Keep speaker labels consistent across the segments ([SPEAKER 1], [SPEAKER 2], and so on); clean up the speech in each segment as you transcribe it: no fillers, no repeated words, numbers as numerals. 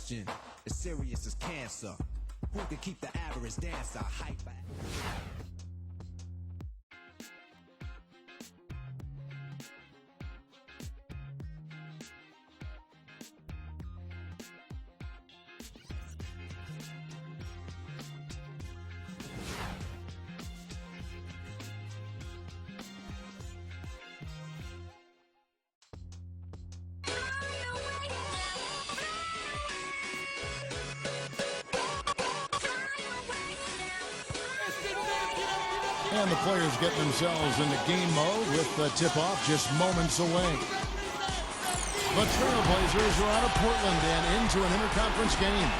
[SPEAKER 1] question as serious as cancer. Who can keep the average dancer hyper?
[SPEAKER 2] And the players get themselves into game mode with the tip-off just moments away. The Trailblazers are out of Portland and into an interconference game.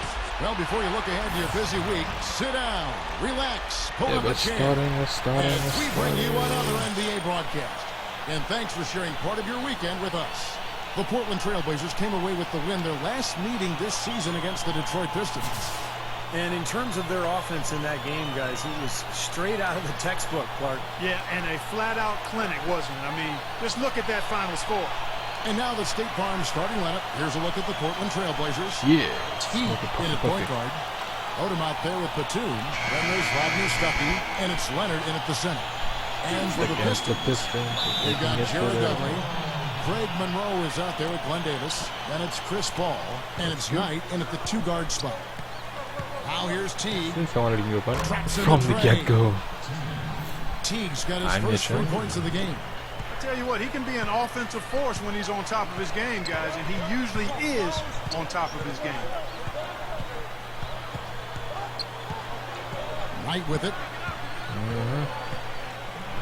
[SPEAKER 2] Well, before you look ahead to your busy week, sit down, relax, pull up a chair. As we bring you another NBA broadcast. And thanks for sharing part of your weekend with us. The Portland Trailblazers came away with the win their last meeting this season against the Detroit Pistons.
[SPEAKER 3] And in terms of their offense in that game, guys, it was straight out of the textbook, Clark.
[SPEAKER 4] Yeah, and a flat-out clinic, wasn't it? I mean, just look at that final score.
[SPEAKER 2] And now the State Farm starting lineup. Here's a look at the Portland Trailblazers.
[SPEAKER 5] Yeah.
[SPEAKER 2] Teague in at point guard. Odom out there with Batum. Then there's Rodney Stuckey, and it's Leonard in at the center. And for the Pistons, they've got Jared Dudley. Craig Monroe is out there with Glenn Davis. Then it's Chris Paul, and it's Knight in at the two-guard spot. Now here's Teague.
[SPEAKER 5] I wanted to give you a button from the get-go.
[SPEAKER 2] Teague's got his first 3 points of the game.
[SPEAKER 4] I tell you what, he can be an offensive force when he's on top of his game, guys, and he usually is on top of his game.
[SPEAKER 2] Knight with it.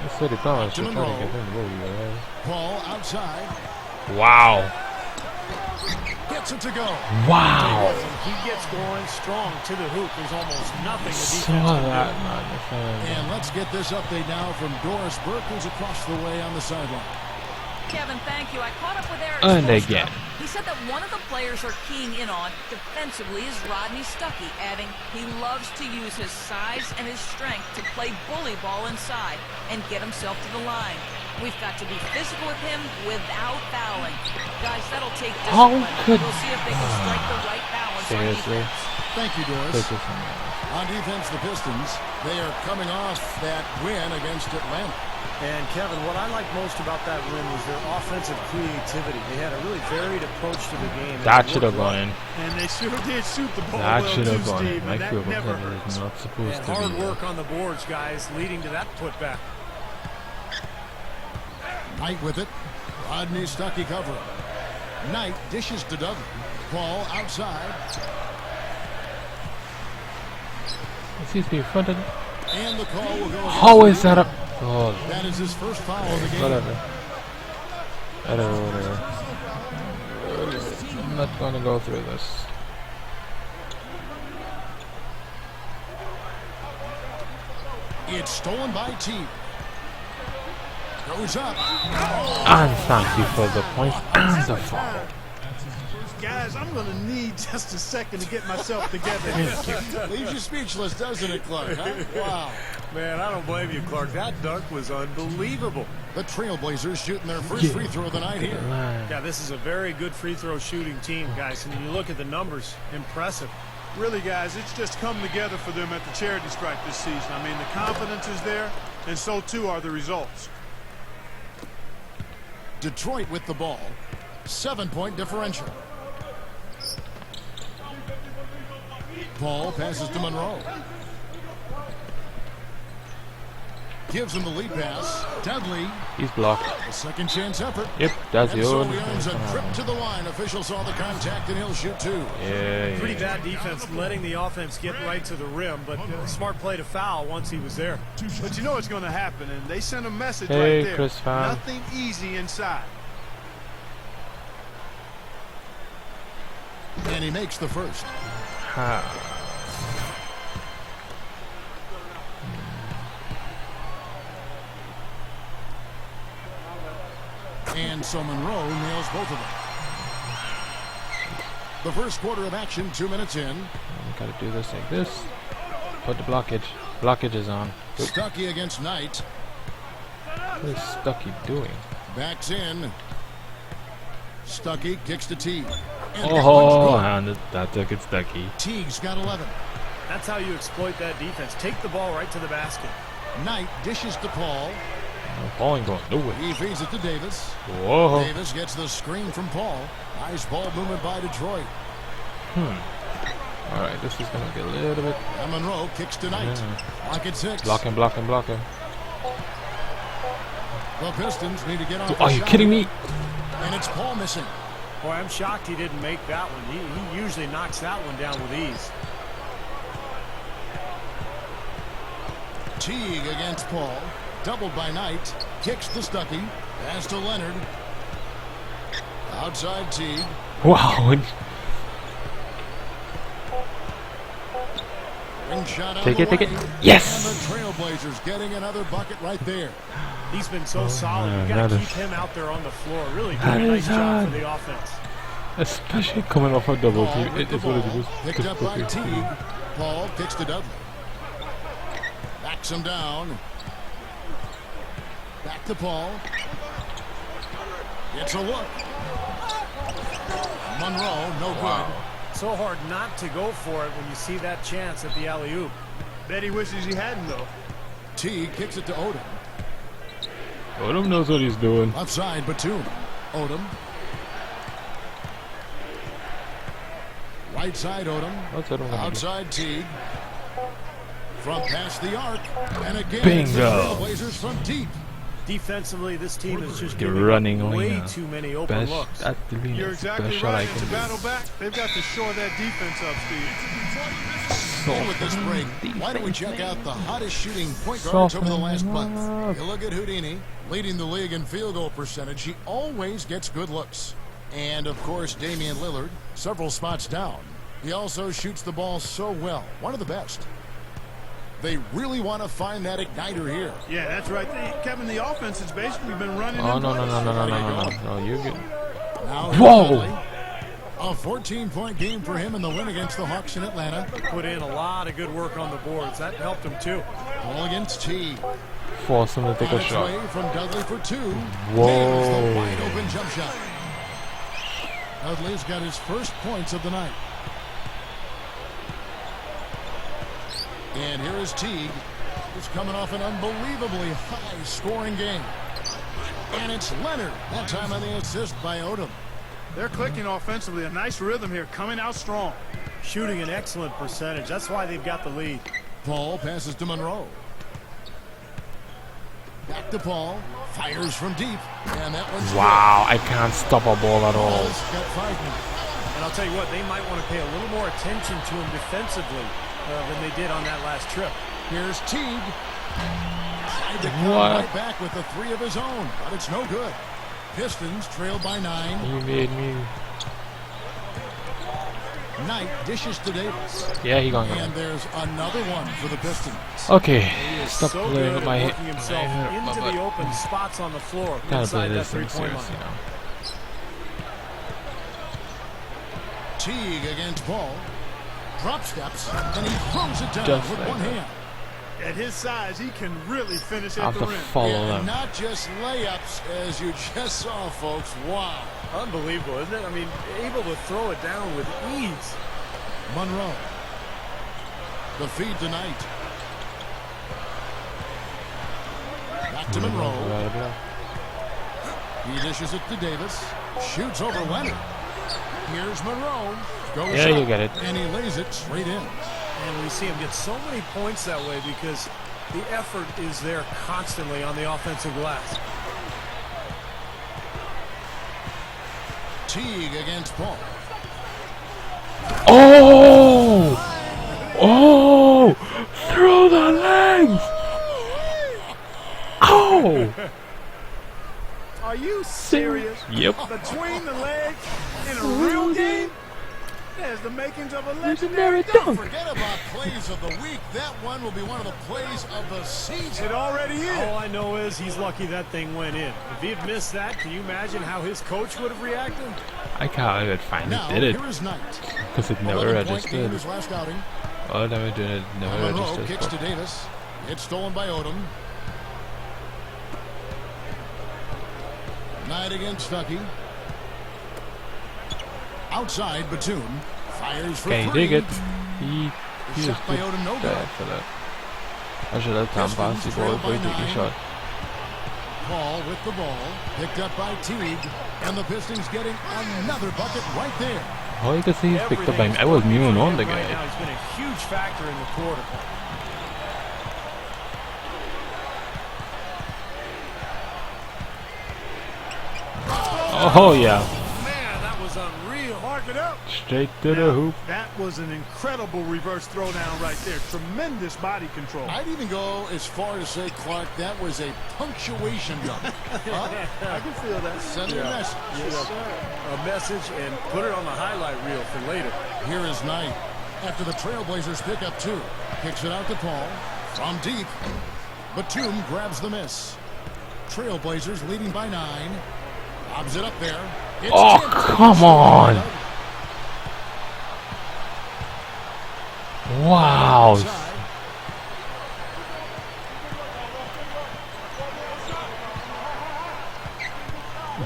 [SPEAKER 5] I said it on.
[SPEAKER 2] To Monroe. Paul outside.
[SPEAKER 5] Wow.
[SPEAKER 2] Gets it to go.
[SPEAKER 5] Wow.
[SPEAKER 3] He gets going strong to the hoop. There's almost nothing the defense
[SPEAKER 5] Saw
[SPEAKER 3] can
[SPEAKER 5] that,
[SPEAKER 3] do.
[SPEAKER 5] man.
[SPEAKER 2] And let's get this update now from Doris Burke, who's across the way on the sideline.
[SPEAKER 6] Kevin, thank you. I caught up with Eric.
[SPEAKER 5] And again.
[SPEAKER 6] He said that one of the players are keying in on defensively is Rodney Stuckey, adding he loves to use his size and his strength to play bully ball inside and get himself to the line. We've got to be physical with him without fouling. Guys, that'll take discipline. We'll see if they can strike the right balance on defense.
[SPEAKER 2] Thank you, Doris. On defense, the Pistons, they are coming off that win against Atlanta.
[SPEAKER 3] And, Kevin, what I like most about that win was their offensive creativity. They had a really varied approach to the game.
[SPEAKER 5] That should have gone in.
[SPEAKER 4] And they sure did shoot the ball
[SPEAKER 5] That
[SPEAKER 4] well,
[SPEAKER 5] should
[SPEAKER 4] too,
[SPEAKER 5] have gone in.
[SPEAKER 4] Steve,
[SPEAKER 5] My
[SPEAKER 4] and that
[SPEAKER 5] field
[SPEAKER 4] never
[SPEAKER 5] goal
[SPEAKER 4] hurts.
[SPEAKER 5] is not supposed
[SPEAKER 3] And
[SPEAKER 5] to
[SPEAKER 3] hard
[SPEAKER 5] be.
[SPEAKER 3] work on the boards, guys, leading to that putback.
[SPEAKER 2] Knight with it. Rodney Stuckey covering. Knight dishes to Dudley. Paul outside.
[SPEAKER 5] He's being fronted.
[SPEAKER 2] And the call will go.
[SPEAKER 5] How is that up? Oh,
[SPEAKER 2] that is his first foul of the game.
[SPEAKER 5] Whatever. I'm not going to go through this.
[SPEAKER 2] It's stolen by Teague. Goes up.
[SPEAKER 5] And thank you for the point and the foul.
[SPEAKER 4] Guys, I'm going to need just a second to get myself together here.
[SPEAKER 2] Leaves you speechless, doesn't it, Clark? Huh? Wow.
[SPEAKER 3] Man, I don't blame you, Clark. That dunk was unbelievable.
[SPEAKER 2] The Trailblazers shooting their first free throw of the night here.
[SPEAKER 3] Yeah, this is a very good free throw shooting team, guys. And when you look at the numbers, impressive.
[SPEAKER 4] Really, guys, it's just come together for them at the charity stripe this season. I mean, the confidence is there, and so too are the results.
[SPEAKER 2] Detroit with the ball. 7-point differential. Paul passes to Monroe. Gives him the lead pass. Dudley.
[SPEAKER 5] He's blocked.
[SPEAKER 2] A second chance effort.
[SPEAKER 5] Yep, that's
[SPEAKER 2] and
[SPEAKER 5] the
[SPEAKER 2] so
[SPEAKER 5] old.
[SPEAKER 2] he earns a trip to the line. Official saw the contact and he'll shoot two.
[SPEAKER 5] Yeah.
[SPEAKER 3] Pretty bad defense, letting the offense get right to the rim, but smart play to foul once he was there.
[SPEAKER 4] But you know what's going to happen, and they sent a message
[SPEAKER 5] Hey,
[SPEAKER 4] right there.
[SPEAKER 5] Chris Fan.
[SPEAKER 4] Nothing easy inside.
[SPEAKER 2] And he makes the first. And so Monroe nails both of them. The first quarter of action, 2 minutes in.
[SPEAKER 5] Gotta do this like this. Put the blockage. Blockage is on.
[SPEAKER 2] Stuckey against Knight.
[SPEAKER 5] What is Stuckey doing?
[SPEAKER 2] Backs in. Stuckey kicks to Teague. And
[SPEAKER 5] Oh,
[SPEAKER 2] that
[SPEAKER 5] and that took it Stucky.
[SPEAKER 2] Teague's got 11.
[SPEAKER 3] That's how you exploit that defense. Take the ball right to the basket.
[SPEAKER 2] Knight dishes to Paul.
[SPEAKER 5] Paul ain't going nowhere.
[SPEAKER 2] He feeds it to Davis.
[SPEAKER 5] Whoa.
[SPEAKER 2] Davis gets the screen from Paul. Nice ball movement by Detroit.
[SPEAKER 5] All right, this is gonna get a little bit.
[SPEAKER 2] And Monroe kicks to Knight.
[SPEAKER 5] Yeah.
[SPEAKER 2] Lock at 6.
[SPEAKER 5] Block him.
[SPEAKER 2] The Pistons need to get off.
[SPEAKER 5] Are you kidding me?
[SPEAKER 2] And it's Paul missing.
[SPEAKER 3] Boy, I'm shocked he didn't make that one. He usually knocks that one down with ease.
[SPEAKER 2] Teague against Paul. Doubled by Knight. Kicks to Stuckey. Pass to Leonard. Outside Teague.
[SPEAKER 5] Wow.
[SPEAKER 2] Ring shot on
[SPEAKER 5] Take
[SPEAKER 2] the
[SPEAKER 5] it.
[SPEAKER 2] way.
[SPEAKER 5] Yes.
[SPEAKER 2] And the Trailblazers getting another bucket right there.
[SPEAKER 3] He's been so solid. You got to keep him out there on the floor. Really doing a nice job for the offense.
[SPEAKER 5] Especially coming off a double
[SPEAKER 2] Paul
[SPEAKER 5] team.
[SPEAKER 2] with
[SPEAKER 5] It
[SPEAKER 2] the
[SPEAKER 5] is what it
[SPEAKER 2] ball.
[SPEAKER 5] is.
[SPEAKER 2] Picked up by Teague. Paul kicks to Dudley. Backs him down. Back to Paul. Gets a look. Monroe, no good.
[SPEAKER 3] So hard not to go for it when you see that chance at the alley-oop.
[SPEAKER 4] Bet he wishes he hadn't, though.
[SPEAKER 2] Teague kicks it to Odom.
[SPEAKER 5] Odom knows what he's doing.
[SPEAKER 2] Outside Batum. Odom. Right side Odom.
[SPEAKER 5] That's what I'm gonna do.
[SPEAKER 2] Outside Teague. From past the arc. And again,
[SPEAKER 5] Bingo.
[SPEAKER 2] the Blazers from deep.
[SPEAKER 3] Defensively, this team is just
[SPEAKER 5] They're
[SPEAKER 3] giving
[SPEAKER 5] running
[SPEAKER 3] up way
[SPEAKER 5] arena.
[SPEAKER 3] too many open
[SPEAKER 5] Best
[SPEAKER 3] looks.
[SPEAKER 5] at the arena.
[SPEAKER 4] You're
[SPEAKER 5] It's the
[SPEAKER 4] exactly
[SPEAKER 5] best shot I
[SPEAKER 4] right. And
[SPEAKER 5] can
[SPEAKER 4] to
[SPEAKER 5] do.
[SPEAKER 4] battle back, they've got to shore that defense up, Steve.
[SPEAKER 2] And with this break, why don't we check out the hottest shooting point guards over the last month? You look at Houdini, leading the league in field goal percentage. He always gets good looks. And, of course, Damian Lillard, several spots down. He also shoots the ball so well. One of the best. They really want to find that igniter here.
[SPEAKER 4] Yeah, that's right. Kevin, the offense has basically been running
[SPEAKER 5] Oh,
[SPEAKER 4] in
[SPEAKER 5] no,
[SPEAKER 4] place.
[SPEAKER 5] no, you're good.
[SPEAKER 2] Now,
[SPEAKER 5] Whoa!
[SPEAKER 2] Dudley. A 14-point game for him in the win against the Hawks in Atlanta.
[SPEAKER 3] Put in a lot of good work on the boards. That helped him, too.
[SPEAKER 2] Ball against Teague.
[SPEAKER 5] Force him to take
[SPEAKER 2] On
[SPEAKER 5] a
[SPEAKER 2] its
[SPEAKER 5] shot.
[SPEAKER 2] way from Dudley for 2.
[SPEAKER 5] Whoa.
[SPEAKER 2] Nails the wide-open jump shot. Dudley's got his first points of the night. And here is Teague, who's coming off an unbelievably high-scoring game. And it's Leonard, that time on the assist by Odom.
[SPEAKER 4] They're clicking offensively. A nice rhythm here, coming out strong.
[SPEAKER 3] Shooting an excellent percentage. That's why they've got the lead.
[SPEAKER 2] Paul passes to Monroe. Back to Paul. Fires from deep. And that one's
[SPEAKER 5] Wow, I can't stop a ball at all.
[SPEAKER 2] Paul's got 5 minutes.
[SPEAKER 3] And I'll tell you what, they might want to pay a little more attention to him defensively than they did on that last trip.
[SPEAKER 2] Here's Teague. Tried to come
[SPEAKER 5] What?
[SPEAKER 2] right back with the 3 of his own, but it's no good. Pistons trail by 9.
[SPEAKER 5] You made me.
[SPEAKER 2] Knight dishes to Davis.
[SPEAKER 5] Yeah, he gone.
[SPEAKER 2] And there's another one for the Pistons.
[SPEAKER 5] Okay,
[SPEAKER 3] He is
[SPEAKER 5] stop
[SPEAKER 3] so
[SPEAKER 5] playing
[SPEAKER 3] good
[SPEAKER 5] with
[SPEAKER 3] at
[SPEAKER 5] my
[SPEAKER 3] working himself into the open spots on the floor
[SPEAKER 5] Gotta
[SPEAKER 3] inside
[SPEAKER 5] play
[SPEAKER 3] that
[SPEAKER 5] this thing
[SPEAKER 3] three-point
[SPEAKER 5] serious,
[SPEAKER 3] line.
[SPEAKER 5] you know.
[SPEAKER 2] Teague against Paul. Drop steps, and he throws it down
[SPEAKER 5] Just
[SPEAKER 2] with
[SPEAKER 5] like
[SPEAKER 2] one
[SPEAKER 5] that.
[SPEAKER 2] hand.
[SPEAKER 4] At his size, he can really finish
[SPEAKER 5] I
[SPEAKER 4] at
[SPEAKER 5] have
[SPEAKER 4] the
[SPEAKER 5] to
[SPEAKER 4] rim.
[SPEAKER 5] follow
[SPEAKER 2] And
[SPEAKER 5] them.
[SPEAKER 2] not just layups, as you just saw, folks. Wow.
[SPEAKER 3] Unbelievable, isn't it? I mean, able to throw it down with ease.
[SPEAKER 2] Monroe. The feed tonight. Back to Monroe. He dishes it to Davis. Shoots over Leonard. Here's Monroe. Goes
[SPEAKER 5] Yeah, you
[SPEAKER 2] up,
[SPEAKER 5] get it.
[SPEAKER 2] And he lays it straight in.
[SPEAKER 3] And we see him get so many points that way because the effort is there constantly on the offensive glass.
[SPEAKER 2] Teague against Paul.
[SPEAKER 5] Oh! Oh! Through the legs! Oh!
[SPEAKER 4] Are you serious?
[SPEAKER 5] Yep.
[SPEAKER 4] Between the legs in a real game? There's the makings of a
[SPEAKER 5] Legendary
[SPEAKER 4] legendary
[SPEAKER 2] Don't
[SPEAKER 5] dunk.
[SPEAKER 2] forget about plays of the week. That one will be one of the plays of the season.
[SPEAKER 4] It already is.
[SPEAKER 3] All I know is he's lucky that thing went in. If he had missed that, can you imagine how his coach would have reacted?
[SPEAKER 5] I can't even finally
[SPEAKER 2] Now,
[SPEAKER 5] did it
[SPEAKER 2] here is Knight.
[SPEAKER 5] because it never
[SPEAKER 2] 11-point game
[SPEAKER 5] registered.
[SPEAKER 2] his last outing.
[SPEAKER 5] Oh, never did it. Never
[SPEAKER 2] Monroe
[SPEAKER 5] registered.
[SPEAKER 2] kicks to Davis. It's stolen by Odom. Knight against Stuckey. Outside, Batum fires for
[SPEAKER 5] Can he
[SPEAKER 2] three.
[SPEAKER 5] dig it? He was
[SPEAKER 2] Shot by Odom, no good.
[SPEAKER 5] bad for that. I should let Tom pass the ball before he took the shot.
[SPEAKER 2] Paul with the ball, picked up by Teague, and the Pistons getting another bucket right there.
[SPEAKER 5] Oh, you can see he's picked up by me. I was mewing on the
[SPEAKER 3] Right
[SPEAKER 5] guy.
[SPEAKER 3] now, he's been a huge factor in the quarter.
[SPEAKER 5] Oh yeah,
[SPEAKER 3] Man, that was unreal.
[SPEAKER 4] Mark it up.
[SPEAKER 5] straight to the hoop.
[SPEAKER 4] That was an incredible reverse throwdown right there. Tremendous body control.
[SPEAKER 2] I'd even go as far as say, Clark, that was a punctuation dunk.
[SPEAKER 4] I can feel that.
[SPEAKER 2] Send a message.
[SPEAKER 4] Yes, sir.
[SPEAKER 3] A message and put it on the highlight reel for later.
[SPEAKER 2] Here is Knight. After the Trailblazers pick up two. Kicks it out to Paul. From deep. Batum grabs the miss. Trailblazers leading by 9. Lobs it up there. It's
[SPEAKER 5] Oh,
[SPEAKER 2] tipped.
[SPEAKER 5] come on. Wow.
[SPEAKER 2] Outside.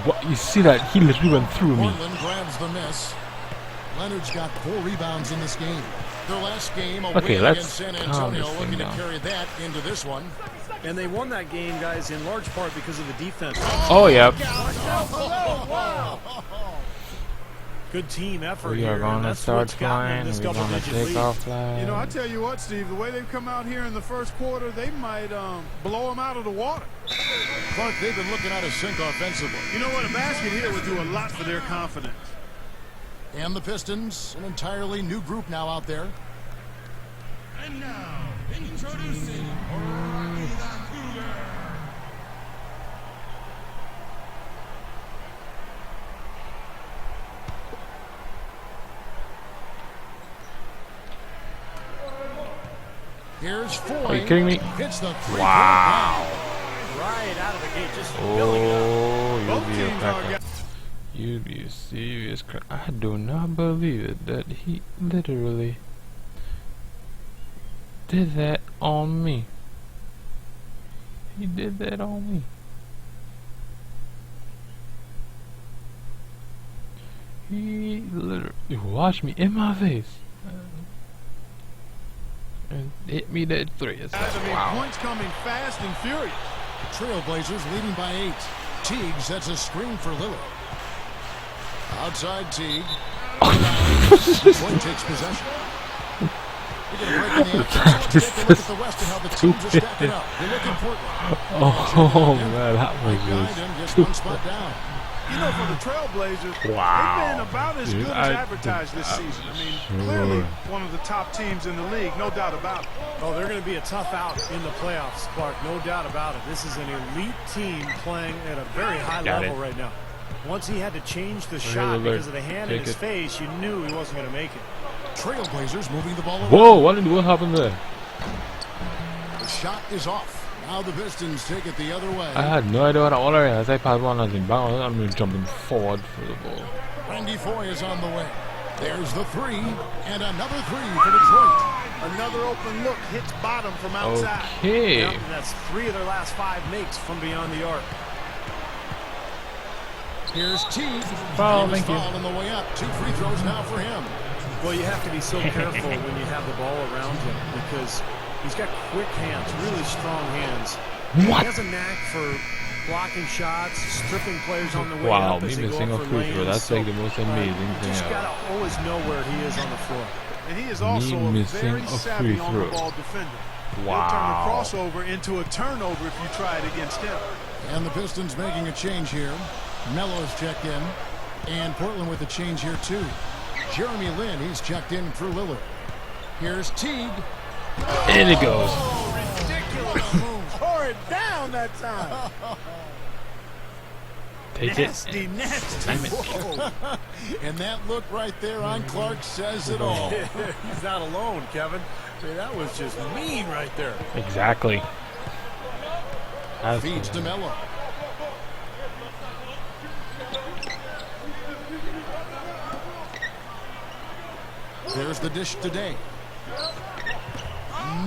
[SPEAKER 5] What, you see that? He literally went through me.
[SPEAKER 2] Portland grabs the miss. Leonard's got 4 rebounds in this game. Their last game, a
[SPEAKER 5] Okay,
[SPEAKER 2] win
[SPEAKER 5] let's
[SPEAKER 2] against San
[SPEAKER 5] calm
[SPEAKER 2] Antonio,
[SPEAKER 5] this thing
[SPEAKER 2] looking to
[SPEAKER 5] down.
[SPEAKER 2] carry that into this one.
[SPEAKER 3] And they won that game, guys, in large part because of the defense.
[SPEAKER 5] Oh yeah.
[SPEAKER 3] Good team effort
[SPEAKER 5] We
[SPEAKER 3] here.
[SPEAKER 5] are
[SPEAKER 3] and
[SPEAKER 5] gonna
[SPEAKER 3] that's
[SPEAKER 5] start
[SPEAKER 3] what's gotten them
[SPEAKER 5] flying.
[SPEAKER 3] this
[SPEAKER 5] We're gonna
[SPEAKER 3] double-digit
[SPEAKER 5] take
[SPEAKER 3] lead.
[SPEAKER 5] off flying.
[SPEAKER 4] You know, I tell you what, Steve, the way they've come out here in the first quarter, they might blow them out of the water.
[SPEAKER 2] Clark, they've been looking out of sync offensively.
[SPEAKER 4] You know what? A basket here would do a lot for their confidence.
[SPEAKER 2] And the Pistons, an entirely new group now out there.
[SPEAKER 1] And now, introducing Rocky the Cougar.
[SPEAKER 2] Here's Foy.
[SPEAKER 5] Are you kidding me?
[SPEAKER 2] Hits the three-point
[SPEAKER 5] Wow.
[SPEAKER 3] Right out of the gate, just filling it up.
[SPEAKER 5] Oh, you'll
[SPEAKER 4] Both
[SPEAKER 5] be a
[SPEAKER 4] teams are
[SPEAKER 5] cracker. You'd be a serious cracker. I do not believe it that he literally did that on me. He did that on me. He literally watched me in my face and hit me that three. It's
[SPEAKER 4] I
[SPEAKER 5] like,
[SPEAKER 4] mean,
[SPEAKER 5] wow.
[SPEAKER 4] points coming fast and furious.
[SPEAKER 2] Trailblazers leading by 8. Teague sets a screen for Lillard. Outside Teague. Point takes possession. We're going to break in the action.
[SPEAKER 5] This
[SPEAKER 2] Take a look
[SPEAKER 5] is
[SPEAKER 2] at the West and how the teams are
[SPEAKER 5] stupid.
[SPEAKER 2] stacking up. They look important.
[SPEAKER 5] Oh man, that
[SPEAKER 2] Mike
[SPEAKER 5] was
[SPEAKER 2] Guyton
[SPEAKER 5] just
[SPEAKER 2] just one spot down.
[SPEAKER 4] You know, for the Trailblazers,
[SPEAKER 5] Wow.
[SPEAKER 4] they've been about as
[SPEAKER 5] Dude,
[SPEAKER 4] good as
[SPEAKER 5] I-
[SPEAKER 4] advertised this season. I mean,
[SPEAKER 5] Sure.
[SPEAKER 4] clearly one of the top teams in the league, no doubt about it.
[SPEAKER 3] Oh, they're going to be a tough out in the playoffs, Clark. No doubt about it. This is an elite team playing at a very high
[SPEAKER 5] Got
[SPEAKER 3] level
[SPEAKER 5] it.
[SPEAKER 3] right now. Once he had to change the
[SPEAKER 5] Lillard,
[SPEAKER 3] shot because of the hand in
[SPEAKER 5] take
[SPEAKER 3] his
[SPEAKER 5] it.
[SPEAKER 3] face, you knew he wasn't going to make it.
[SPEAKER 2] Trailblazers moving the ball around.
[SPEAKER 5] whoa! What happened there?
[SPEAKER 2] The shot is off. Now the Pistons take it the other way.
[SPEAKER 5] I had no idea what all I realized. I passed one as in bounds. I'm jumping forward for the ball.
[SPEAKER 2] Randy Foy is on the way. There's the 3, and another 3 for Detroit.
[SPEAKER 4] Another open look hits bottom from outside.
[SPEAKER 5] Okay.
[SPEAKER 3] Yep, and that's 3 of their last 5 makes from beyond the arc.
[SPEAKER 2] Here's Teague.
[SPEAKER 5] Foul,
[SPEAKER 2] He was
[SPEAKER 5] thank you.
[SPEAKER 2] fouled on the way up. 2 free throws now for him.
[SPEAKER 3] Well, you have to be so careful when you have the ball around him because he's got quick hands, really strong hands.
[SPEAKER 5] What?
[SPEAKER 3] He has a knack for blocking shots, stripping players on the way
[SPEAKER 5] Wow,
[SPEAKER 3] up
[SPEAKER 5] me
[SPEAKER 3] as they go
[SPEAKER 5] missing
[SPEAKER 3] up
[SPEAKER 5] a
[SPEAKER 3] for
[SPEAKER 5] free throw.
[SPEAKER 3] lanes.
[SPEAKER 5] That's like the most amazing
[SPEAKER 3] You
[SPEAKER 5] thing
[SPEAKER 3] just
[SPEAKER 5] ever.
[SPEAKER 3] gotta always know where he is on the floor.
[SPEAKER 4] And he is also a
[SPEAKER 5] missing
[SPEAKER 4] very
[SPEAKER 5] a
[SPEAKER 4] savvy
[SPEAKER 5] free throw.
[SPEAKER 4] on-the-ball defender. He'll
[SPEAKER 5] Wow.
[SPEAKER 4] turn a crossover into a turnover if you try it against him.
[SPEAKER 2] And the Pistons making a change here. Melo's checked in. And Portland with a change here, too. Jeremy Lin, he's checked in for Lillard. Here's Teague.
[SPEAKER 5] In it goes.
[SPEAKER 4] Ridiculous move. Tore it down that time.
[SPEAKER 5] Take it.
[SPEAKER 4] Nasty, nasty.
[SPEAKER 5] Damn it.
[SPEAKER 4] Whoa.
[SPEAKER 2] And that look right there on Clark says it all.
[SPEAKER 3] He's not alone, Kevin. I mean, that was just mean right there.
[SPEAKER 5] Exactly. That's
[SPEAKER 2] Feeds to Melo. There's the dish today.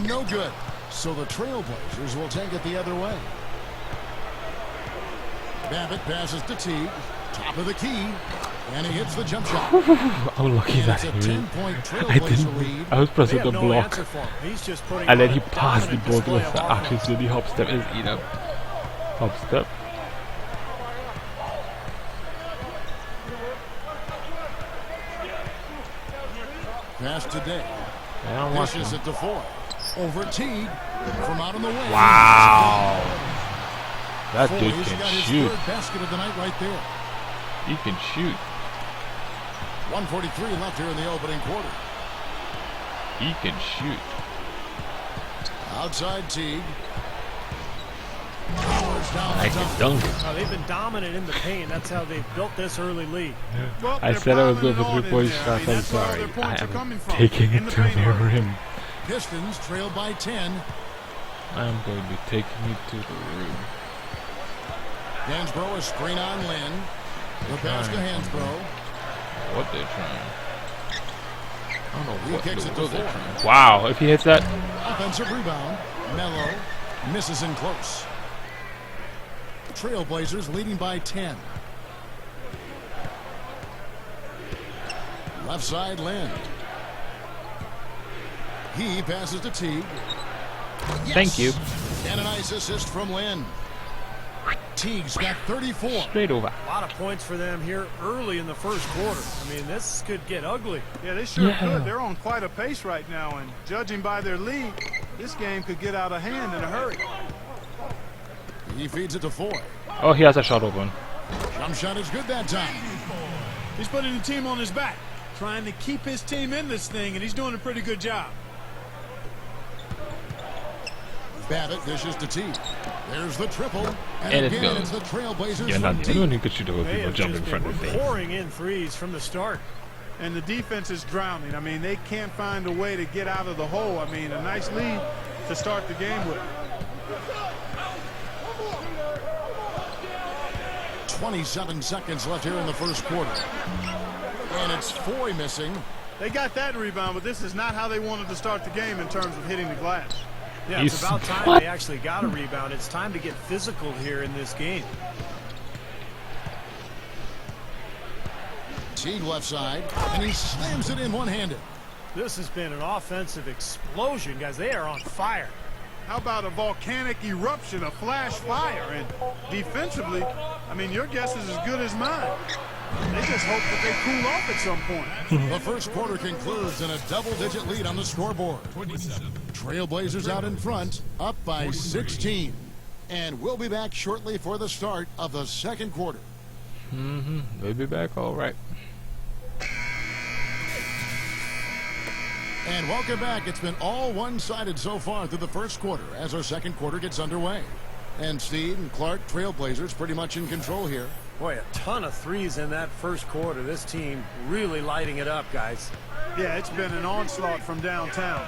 [SPEAKER 2] No good. So the Trailblazers will take it the other way. Babbitt passes to Teague. Top of the key. And he hits the jump shot.
[SPEAKER 5] How lucky
[SPEAKER 2] And
[SPEAKER 5] that
[SPEAKER 2] it's a
[SPEAKER 5] he
[SPEAKER 2] 10-point
[SPEAKER 5] I
[SPEAKER 2] Trailblazer
[SPEAKER 5] didn't.
[SPEAKER 2] lead.
[SPEAKER 5] I was
[SPEAKER 3] They
[SPEAKER 5] pressing
[SPEAKER 3] have
[SPEAKER 5] the
[SPEAKER 3] no
[SPEAKER 5] block,
[SPEAKER 3] answer for him. He's just putting
[SPEAKER 5] and then
[SPEAKER 3] on
[SPEAKER 5] he
[SPEAKER 3] a
[SPEAKER 5] passed the
[SPEAKER 3] dominant
[SPEAKER 5] ball to
[SPEAKER 3] display
[SPEAKER 5] us.
[SPEAKER 3] of
[SPEAKER 5] The
[SPEAKER 3] offense.
[SPEAKER 5] actually really hop step is hop step.
[SPEAKER 2] Pass today.
[SPEAKER 5] Yeah, I'm watching.
[SPEAKER 2] Dishes it to Ford. Over Teague from out on the wing.
[SPEAKER 5] Wow, that dude
[SPEAKER 2] He's
[SPEAKER 5] can
[SPEAKER 2] got his
[SPEAKER 5] shoot.
[SPEAKER 2] third basket of the night right there.
[SPEAKER 5] He can shoot.
[SPEAKER 2] 1:43 left here in the opening quarter.
[SPEAKER 5] He can shoot.
[SPEAKER 2] Outside Teague. Powers down
[SPEAKER 5] I
[SPEAKER 2] the
[SPEAKER 5] can
[SPEAKER 2] top.
[SPEAKER 5] dunk it.
[SPEAKER 3] Oh, they've been dominant in the paint. That's how they've built this early lead.
[SPEAKER 4] Well,
[SPEAKER 5] I
[SPEAKER 4] they're
[SPEAKER 5] said I was
[SPEAKER 4] piling
[SPEAKER 5] going for
[SPEAKER 4] it on
[SPEAKER 5] 3 point
[SPEAKER 4] in there.
[SPEAKER 5] shots. I'm
[SPEAKER 4] that's where all
[SPEAKER 5] sorry.
[SPEAKER 4] their points
[SPEAKER 5] I
[SPEAKER 4] are coming
[SPEAKER 5] am
[SPEAKER 4] from,
[SPEAKER 5] taking
[SPEAKER 4] in
[SPEAKER 5] it
[SPEAKER 4] the
[SPEAKER 5] to
[SPEAKER 4] paint
[SPEAKER 5] the
[SPEAKER 4] area.
[SPEAKER 5] rim.
[SPEAKER 2] Pistons trail by 10.
[SPEAKER 5] I'm going to be taking it to the rim.
[SPEAKER 2] Hansbrough a screen on Lynn. The pass to Hansbrough.
[SPEAKER 5] What they're trying. I don't know
[SPEAKER 2] He
[SPEAKER 5] what
[SPEAKER 2] kicks it to
[SPEAKER 5] they're
[SPEAKER 2] Ford.
[SPEAKER 5] trying. Wow, if he hits that.
[SPEAKER 2] Offensive rebound. Mello misses in close. Trailblazers leading by 10. Left side Lynn. He passes to Teague. Yes!
[SPEAKER 5] Thank you.
[SPEAKER 2] And a nice assist from Lynn. Teague's got 34.
[SPEAKER 5] Straight over.
[SPEAKER 3] A lot of points for them here early in the first quarter. I mean, this could get ugly.
[SPEAKER 4] Yeah, they sure
[SPEAKER 5] Yeah.
[SPEAKER 4] could. They're on quite a pace right now, and judging by their lead, this game could get out of hand in a hurry.
[SPEAKER 2] He feeds it to Ford.
[SPEAKER 5] Oh, he has a shot open.
[SPEAKER 2] Jump shot is good that time.
[SPEAKER 4] He's putting the team on his back, trying to keep his team in this thing, and he's doing a pretty good job.
[SPEAKER 2] Babbitt dishes to Teague. There's the triple.
[SPEAKER 5] And it
[SPEAKER 2] again,
[SPEAKER 5] goes.
[SPEAKER 2] it's the Trailblazers
[SPEAKER 5] You're
[SPEAKER 2] from
[SPEAKER 5] not
[SPEAKER 2] deep.
[SPEAKER 5] doing it because you don't
[SPEAKER 3] They
[SPEAKER 5] people
[SPEAKER 3] have
[SPEAKER 5] jump in
[SPEAKER 3] just
[SPEAKER 5] front
[SPEAKER 3] been
[SPEAKER 5] of me.
[SPEAKER 3] pouring in threes from the start.
[SPEAKER 4] And the defense is drowning. I mean, they can't find a way to get out of the hole. I mean, a nice lead to start the game with.
[SPEAKER 2] 27 seconds left here in the first quarter. And it's Foy missing.
[SPEAKER 4] They got that rebound, but this is not how they wanted to start the game in terms of hitting the glass.
[SPEAKER 3] Yeah,
[SPEAKER 5] He's-
[SPEAKER 3] it's about time
[SPEAKER 5] what?
[SPEAKER 3] they actually got a rebound. It's time to get physical here in this game.
[SPEAKER 2] Teague left side, and he slams it in one-handed.
[SPEAKER 3] This has been an offensive explosion, guys. They are on fire.
[SPEAKER 4] How about a volcanic eruption, a flash fire? And defensively, I mean, your guess is as good as mine. They just hope that they cool off at some point.
[SPEAKER 2] The first quarter concludes in a double-digit lead on the scoreboard. Trailblazers out in front, up by 16. And we'll be back shortly for the start of the second quarter.
[SPEAKER 5] We'll be back all right.
[SPEAKER 2] And welcome back. It's been all one-sided so far through the first quarter as our second quarter gets underway. And Steve and Clark, Trailblazers pretty much in control here.
[SPEAKER 3] Boy, a ton of threes in that first quarter. This team really lighting it up, guys.
[SPEAKER 4] Yeah, it's been an onslaught from downtown.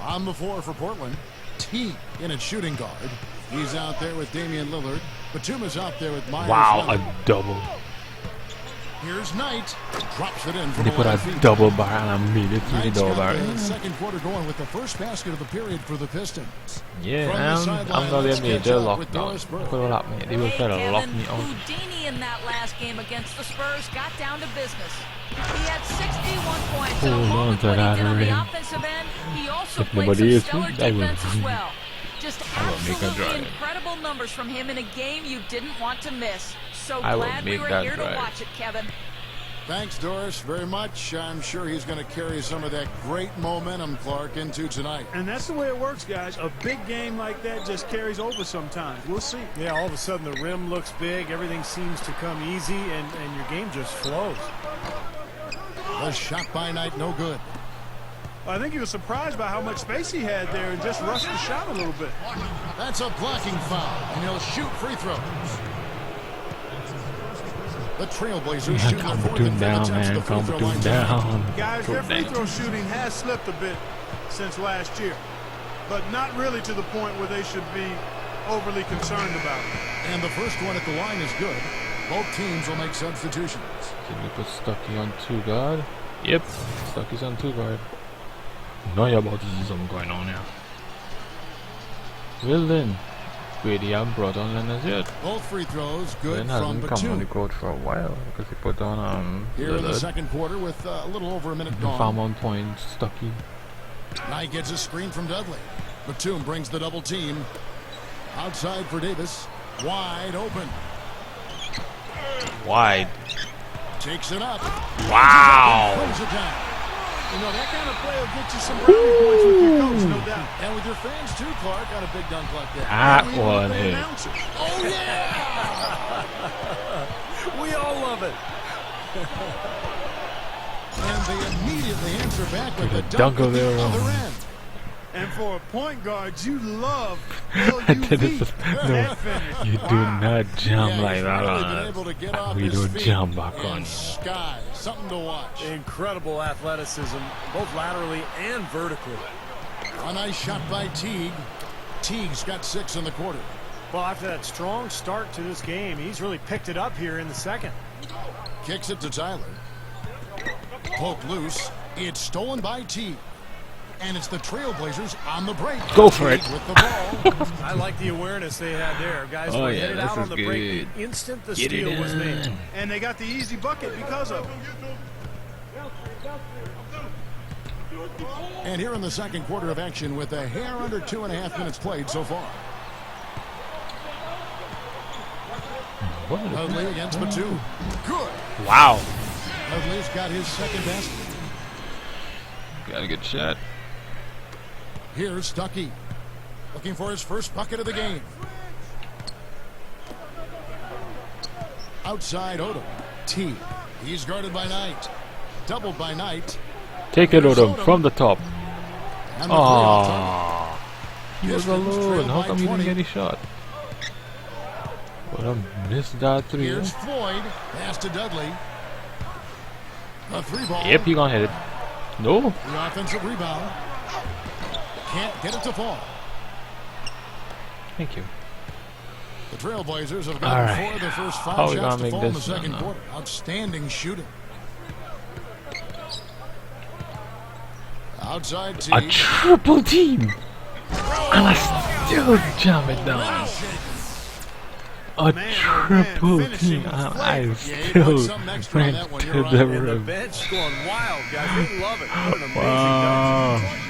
[SPEAKER 2] On the floor for Portland, Teague in at shooting guard. He's out there with Damian Lillard. Batuma's out there with Myers.
[SPEAKER 5] Wow,
[SPEAKER 2] Leonard.
[SPEAKER 5] a double.
[SPEAKER 2] Here's Knight. Drops it in from
[SPEAKER 5] They put
[SPEAKER 2] 11
[SPEAKER 5] a
[SPEAKER 2] feet.
[SPEAKER 5] double bar and I made it to the
[SPEAKER 2] Knight's
[SPEAKER 5] double
[SPEAKER 2] got
[SPEAKER 5] bar.
[SPEAKER 2] the second quarter going with the first basket of the period for the Pistons.
[SPEAKER 5] Yeah,
[SPEAKER 2] From the
[SPEAKER 5] I'm
[SPEAKER 2] sideline,
[SPEAKER 5] gonna
[SPEAKER 2] let's
[SPEAKER 5] get me.
[SPEAKER 2] catch
[SPEAKER 5] They'll
[SPEAKER 2] up
[SPEAKER 5] lock
[SPEAKER 2] with
[SPEAKER 5] me out.
[SPEAKER 2] Doris Burke.
[SPEAKER 5] Put it up, man. They will
[SPEAKER 6] Hey,
[SPEAKER 5] try to lock
[SPEAKER 6] Kevin,
[SPEAKER 5] me out.
[SPEAKER 6] Houdini in that last game against the Spurs got down to business. He had 61 points.
[SPEAKER 5] Hold
[SPEAKER 6] and along
[SPEAKER 5] on
[SPEAKER 6] with
[SPEAKER 5] to
[SPEAKER 6] what he
[SPEAKER 5] that
[SPEAKER 6] did on the
[SPEAKER 5] ring.
[SPEAKER 6] offensive end, he also
[SPEAKER 5] If
[SPEAKER 6] played
[SPEAKER 5] nobody
[SPEAKER 6] some
[SPEAKER 5] is,
[SPEAKER 6] stellar
[SPEAKER 5] I will.
[SPEAKER 6] defense as well. Just
[SPEAKER 5] I will make a
[SPEAKER 6] absolutely
[SPEAKER 5] drive.
[SPEAKER 6] incredible numbers from him in a game you didn't want to miss. So
[SPEAKER 5] I will
[SPEAKER 6] glad we
[SPEAKER 5] make
[SPEAKER 6] were
[SPEAKER 5] that
[SPEAKER 6] here
[SPEAKER 5] drive.
[SPEAKER 6] to watch it, Kevin.
[SPEAKER 2] Thanks, Doris, very much. I'm sure he's going to carry some of that great momentum, Clark, into tonight.
[SPEAKER 4] And that's the way it works, guys. A big game like that just carries over sometimes. We'll see.
[SPEAKER 3] Yeah, all of a sudden the rim looks big. Everything seems to come easy, and your game just flows.
[SPEAKER 2] The shot by Knight, no good.
[SPEAKER 4] I think he was surprised by how much space he had there and just rushed the shot a little bit.
[SPEAKER 2] That's a blocking foul, and he'll shoot free throws. The Trailblazers
[SPEAKER 5] Yeah,
[SPEAKER 2] shooting their
[SPEAKER 5] calm
[SPEAKER 2] fourth
[SPEAKER 5] it
[SPEAKER 2] and fifth
[SPEAKER 5] down,
[SPEAKER 2] attempts at
[SPEAKER 5] man.
[SPEAKER 2] the free
[SPEAKER 5] Calm
[SPEAKER 2] throw
[SPEAKER 5] it
[SPEAKER 2] line.
[SPEAKER 5] down.
[SPEAKER 4] Guys, their free
[SPEAKER 5] Down.
[SPEAKER 4] throw shooting has slipped a bit since last year, but not really to the point where they should be overly concerned about it.
[SPEAKER 2] And the first one at the line is good. Both teams will make substitutions.
[SPEAKER 5] Can we put Stucky on 2 guard? Yep, Stucky's on 2 guard. No, yeah, about this is something going on here. Well then, great he hasn't brought on Leonard yet.
[SPEAKER 2] Both free throws good
[SPEAKER 5] Len
[SPEAKER 2] from
[SPEAKER 5] hasn't come on the
[SPEAKER 2] Batum.
[SPEAKER 5] court for a while because he put on
[SPEAKER 2] Here in the
[SPEAKER 5] Lillard.
[SPEAKER 2] second quarter with a little over a minute
[SPEAKER 5] Farm
[SPEAKER 2] gone.
[SPEAKER 5] on points, Stucky.
[SPEAKER 2] Knight gets a screen from Dudley. Batum brings the double team. Outside for Davis. Wide open.
[SPEAKER 5] Wide.
[SPEAKER 2] Takes it up.
[SPEAKER 5] Wow.
[SPEAKER 2] Close it down.
[SPEAKER 4] You know, that kind of play will get you some brownie points with your coach, no doubt.
[SPEAKER 2] And with your fans too, Clark, got a big dunk like that.
[SPEAKER 5] That
[SPEAKER 4] Even with
[SPEAKER 5] one
[SPEAKER 4] the
[SPEAKER 5] hit.
[SPEAKER 4] announcers.
[SPEAKER 2] Oh, yeah!
[SPEAKER 3] We all love it.
[SPEAKER 2] And they immediately answer back with the
[SPEAKER 5] Dunk
[SPEAKER 2] dunk at
[SPEAKER 5] of
[SPEAKER 2] the
[SPEAKER 5] their own.
[SPEAKER 2] other end.
[SPEAKER 4] And for a point guard, you love
[SPEAKER 5] That
[SPEAKER 4] LUV.
[SPEAKER 5] is- no,
[SPEAKER 4] That finish.
[SPEAKER 5] you do not jump
[SPEAKER 2] Yeah,
[SPEAKER 5] like
[SPEAKER 2] he's
[SPEAKER 5] that
[SPEAKER 2] really
[SPEAKER 5] on
[SPEAKER 2] been
[SPEAKER 5] us.
[SPEAKER 2] able to get off
[SPEAKER 5] We
[SPEAKER 2] his
[SPEAKER 5] don't
[SPEAKER 2] feet
[SPEAKER 5] jump back
[SPEAKER 2] and
[SPEAKER 5] on you.
[SPEAKER 2] Sky, something to watch.
[SPEAKER 3] Incredible athleticism, both laterally and vertically.
[SPEAKER 2] A nice shot by Teague. Teague's got 6 in the quarter.
[SPEAKER 3] Well, after that strong start to this game, he's really picked it up here in the second.
[SPEAKER 2] Kicks it to Tyler. Poked loose. It's stolen by Teague. And it's the Trailblazers on the break.
[SPEAKER 5] Go for it.
[SPEAKER 2] Teague with the ball.
[SPEAKER 3] I like the awareness they had there. Guys
[SPEAKER 5] Oh,
[SPEAKER 3] were
[SPEAKER 5] yeah,
[SPEAKER 3] headed
[SPEAKER 5] this
[SPEAKER 3] out on
[SPEAKER 5] is
[SPEAKER 3] the break
[SPEAKER 5] good.
[SPEAKER 3] the instant the
[SPEAKER 5] Get it
[SPEAKER 3] steal was made.
[SPEAKER 5] in.
[SPEAKER 4] And they got the easy bucket because of it.
[SPEAKER 2] And here in the second quarter of action with a hair under 2.5 minutes played so far.
[SPEAKER 5] What is
[SPEAKER 2] Dudley against Batum. Good.
[SPEAKER 5] Wow.
[SPEAKER 2] Dudley's got his second basket.
[SPEAKER 5] Got a good shot.
[SPEAKER 2] Here's Stuckey. Looking for his first bucket of the game. Outside Odom. T. He's guarded by Knight. Doubled by Knight.
[SPEAKER 5] Take it, Odom, from the top.
[SPEAKER 2] And the three on target.
[SPEAKER 5] Ah, he was
[SPEAKER 2] Pistons
[SPEAKER 5] alone.
[SPEAKER 2] trail
[SPEAKER 5] How
[SPEAKER 2] by
[SPEAKER 5] come he didn't
[SPEAKER 2] 20.
[SPEAKER 5] get his shot? What a missed that three.
[SPEAKER 2] Here's Floyd. Pass to Dudley. A 3-ball.
[SPEAKER 5] Yep, he gonna hit it. No.
[SPEAKER 2] The offensive rebound. Can't get it to fall.
[SPEAKER 5] Thank you.
[SPEAKER 2] The Trailblazers have
[SPEAKER 5] All
[SPEAKER 2] gotten
[SPEAKER 5] right.
[SPEAKER 2] 4 of their first
[SPEAKER 5] How
[SPEAKER 2] 5
[SPEAKER 5] we
[SPEAKER 2] shots
[SPEAKER 5] gonna
[SPEAKER 2] to
[SPEAKER 5] make
[SPEAKER 2] fall in the
[SPEAKER 5] this one
[SPEAKER 2] second
[SPEAKER 5] now?
[SPEAKER 2] quarter. Outstanding shooting. Outside T.
[SPEAKER 5] A triple team. And I still jam it down. A
[SPEAKER 4] Man, oh, man,
[SPEAKER 5] triple
[SPEAKER 4] finishing
[SPEAKER 5] team.
[SPEAKER 4] was
[SPEAKER 5] And I
[SPEAKER 2] Yeah, he
[SPEAKER 5] still
[SPEAKER 2] put something extra on
[SPEAKER 5] went
[SPEAKER 2] that one.
[SPEAKER 5] to
[SPEAKER 2] You're right.
[SPEAKER 5] the
[SPEAKER 2] And
[SPEAKER 3] And the
[SPEAKER 5] rim.
[SPEAKER 3] bench going wild, guys. They love it. What an amazing dunk.
[SPEAKER 5] Wow.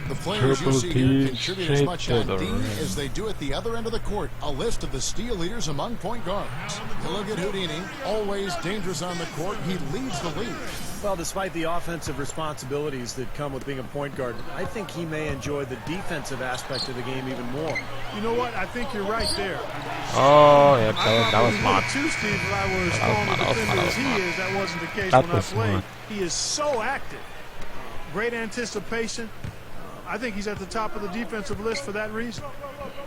[SPEAKER 2] The players you
[SPEAKER 5] Triple
[SPEAKER 2] see
[SPEAKER 5] team
[SPEAKER 2] here contribute as
[SPEAKER 5] straight
[SPEAKER 2] much
[SPEAKER 5] to
[SPEAKER 2] on
[SPEAKER 5] the
[SPEAKER 2] D
[SPEAKER 5] rim.
[SPEAKER 2] as they do at the other end of the court. A list of the steal leaders among point guards. You look at Houdini, always dangerous on the court. He leads the league.
[SPEAKER 3] Well, despite the offensive responsibilities that come with being a point guard, I think he may enjoy the defensive aspect of the game even more.
[SPEAKER 4] You know what? I think you're right there.
[SPEAKER 5] Oh, yep,
[SPEAKER 4] I
[SPEAKER 5] that
[SPEAKER 4] probably
[SPEAKER 5] was smart.
[SPEAKER 4] would too, Steve, if I was
[SPEAKER 5] That was
[SPEAKER 4] strong
[SPEAKER 5] smart,
[SPEAKER 4] a
[SPEAKER 5] that was
[SPEAKER 4] defender
[SPEAKER 5] smart,
[SPEAKER 4] as he
[SPEAKER 5] that was
[SPEAKER 4] is. That wasn't the case
[SPEAKER 5] That
[SPEAKER 4] when I
[SPEAKER 5] was
[SPEAKER 4] played.
[SPEAKER 5] smart.
[SPEAKER 4] He is so active. Great anticipation. I think he's at the top of the defensive list for that reason.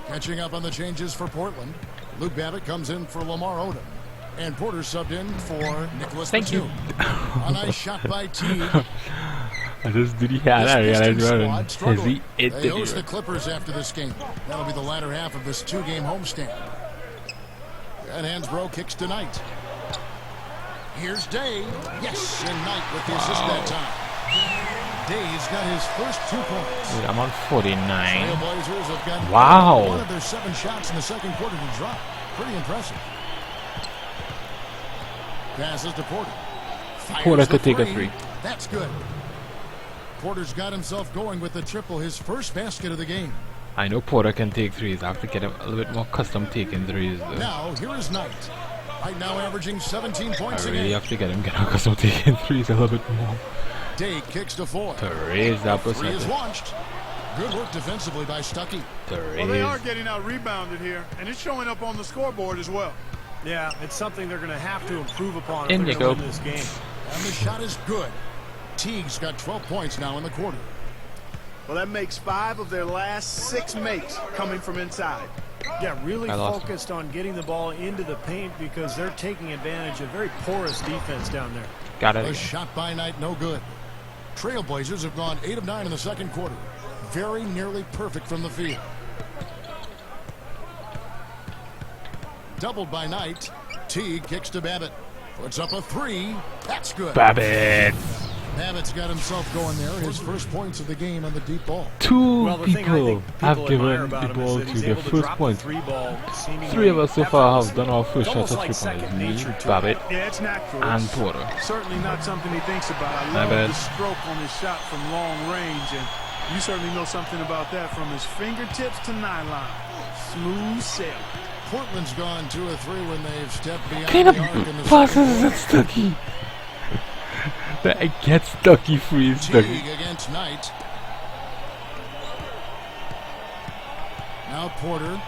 [SPEAKER 2] Catching up on the changes for Portland. Luke Babbitt comes in for Lamar Odom. And Porter subbed in for Nicholas
[SPEAKER 5] Thank you.
[SPEAKER 2] Batum. A nice shot by Teague.
[SPEAKER 5] I just did he had that.
[SPEAKER 2] This
[SPEAKER 5] I
[SPEAKER 2] Pistons
[SPEAKER 5] realized
[SPEAKER 2] squad
[SPEAKER 5] has
[SPEAKER 2] struggled.
[SPEAKER 5] he ate
[SPEAKER 2] They host the
[SPEAKER 5] it.
[SPEAKER 2] Clippers after this game. That'll be the latter half of this 2-game homestand. And Hansbrough kicks to Knight. Here's Day. Yes, and Knight with the assist that time. Day's got his first 2 points.
[SPEAKER 5] Dude, I'm on 49.
[SPEAKER 2] Trailblazers have got
[SPEAKER 5] Wow.
[SPEAKER 2] 1 of their 7 shots in the second quarter to drop. Pretty impressive. Passes to Porter. Fires
[SPEAKER 5] Porter
[SPEAKER 2] the
[SPEAKER 5] could take a 3.
[SPEAKER 2] That's good. Porter's got himself going with the triple, his first basket of the game.
[SPEAKER 5] I know Porter can take threes. I have to get him a little bit more custom taking threes. Though.
[SPEAKER 2] Now, here is Knight. Right now averaging 17
[SPEAKER 5] I
[SPEAKER 2] points a
[SPEAKER 5] really
[SPEAKER 2] game.
[SPEAKER 5] have to get him custom taking threes a little bit more
[SPEAKER 2] Day kicks to Floyd.
[SPEAKER 5] to raise that
[SPEAKER 2] 3 is
[SPEAKER 5] percentage.
[SPEAKER 2] launched. Good work defensively by Stuckey.
[SPEAKER 5] To
[SPEAKER 4] Well, they are
[SPEAKER 5] raise.
[SPEAKER 4] getting out rebounded here, and it's showing up on the scoreboard as well.
[SPEAKER 3] Yeah, it's something they're going to have to improve upon
[SPEAKER 5] In
[SPEAKER 3] if
[SPEAKER 5] you
[SPEAKER 3] they're going to
[SPEAKER 5] go.
[SPEAKER 3] win this game.
[SPEAKER 2] And the shot is good. Teague's got 12 points now in the quarter.
[SPEAKER 4] Well, that makes 5 of their last 6 makes coming from inside.
[SPEAKER 3] Yeah, really
[SPEAKER 5] I lost
[SPEAKER 3] focused on getting the ball into the paint because they're taking advantage of very porous defense down there.
[SPEAKER 5] Got
[SPEAKER 2] A
[SPEAKER 5] it.
[SPEAKER 2] shot by Knight, no good. Trailblazers have gone 8 of 9 in the second quarter. Very nearly perfect from the field. Doubled by Knight. Teague kicks to Babbitt. Puts up a 3. That's good.
[SPEAKER 5] Babbitt.
[SPEAKER 2] Abbott's got himself going there. His first points of the game on the deep ball.
[SPEAKER 5] Two
[SPEAKER 3] Well, the thing I
[SPEAKER 5] people
[SPEAKER 3] think
[SPEAKER 5] have
[SPEAKER 3] people admire
[SPEAKER 5] given
[SPEAKER 3] about
[SPEAKER 5] the
[SPEAKER 3] him
[SPEAKER 5] ball
[SPEAKER 3] is that
[SPEAKER 5] to
[SPEAKER 3] he's
[SPEAKER 5] their
[SPEAKER 3] able to
[SPEAKER 5] first
[SPEAKER 3] drop the
[SPEAKER 5] point.
[SPEAKER 3] three ball seemingly
[SPEAKER 5] 3 of us so far have done our
[SPEAKER 3] effortlessly.
[SPEAKER 5] first shots
[SPEAKER 3] It's
[SPEAKER 5] at
[SPEAKER 3] almost like
[SPEAKER 5] 3 pointers.
[SPEAKER 3] second
[SPEAKER 5] Me,
[SPEAKER 3] nature to
[SPEAKER 5] Babbitt,
[SPEAKER 4] Yeah, it's natural.
[SPEAKER 5] and
[SPEAKER 4] It's
[SPEAKER 5] Porter.
[SPEAKER 4] certainly not something he thinks about. I
[SPEAKER 5] My
[SPEAKER 4] love
[SPEAKER 5] bad.
[SPEAKER 4] the stroke on his shot from long range, and you certainly know something about that from his fingertips to nylon. Smooth sailing.
[SPEAKER 2] Portland's gone 2 of 3 when they've stepped beyond
[SPEAKER 5] Kind
[SPEAKER 2] the arc in the
[SPEAKER 5] of passes
[SPEAKER 2] second
[SPEAKER 5] it Stucky. That gets Stucky free, Stucky.
[SPEAKER 2] Teague against Knight. Now Porter.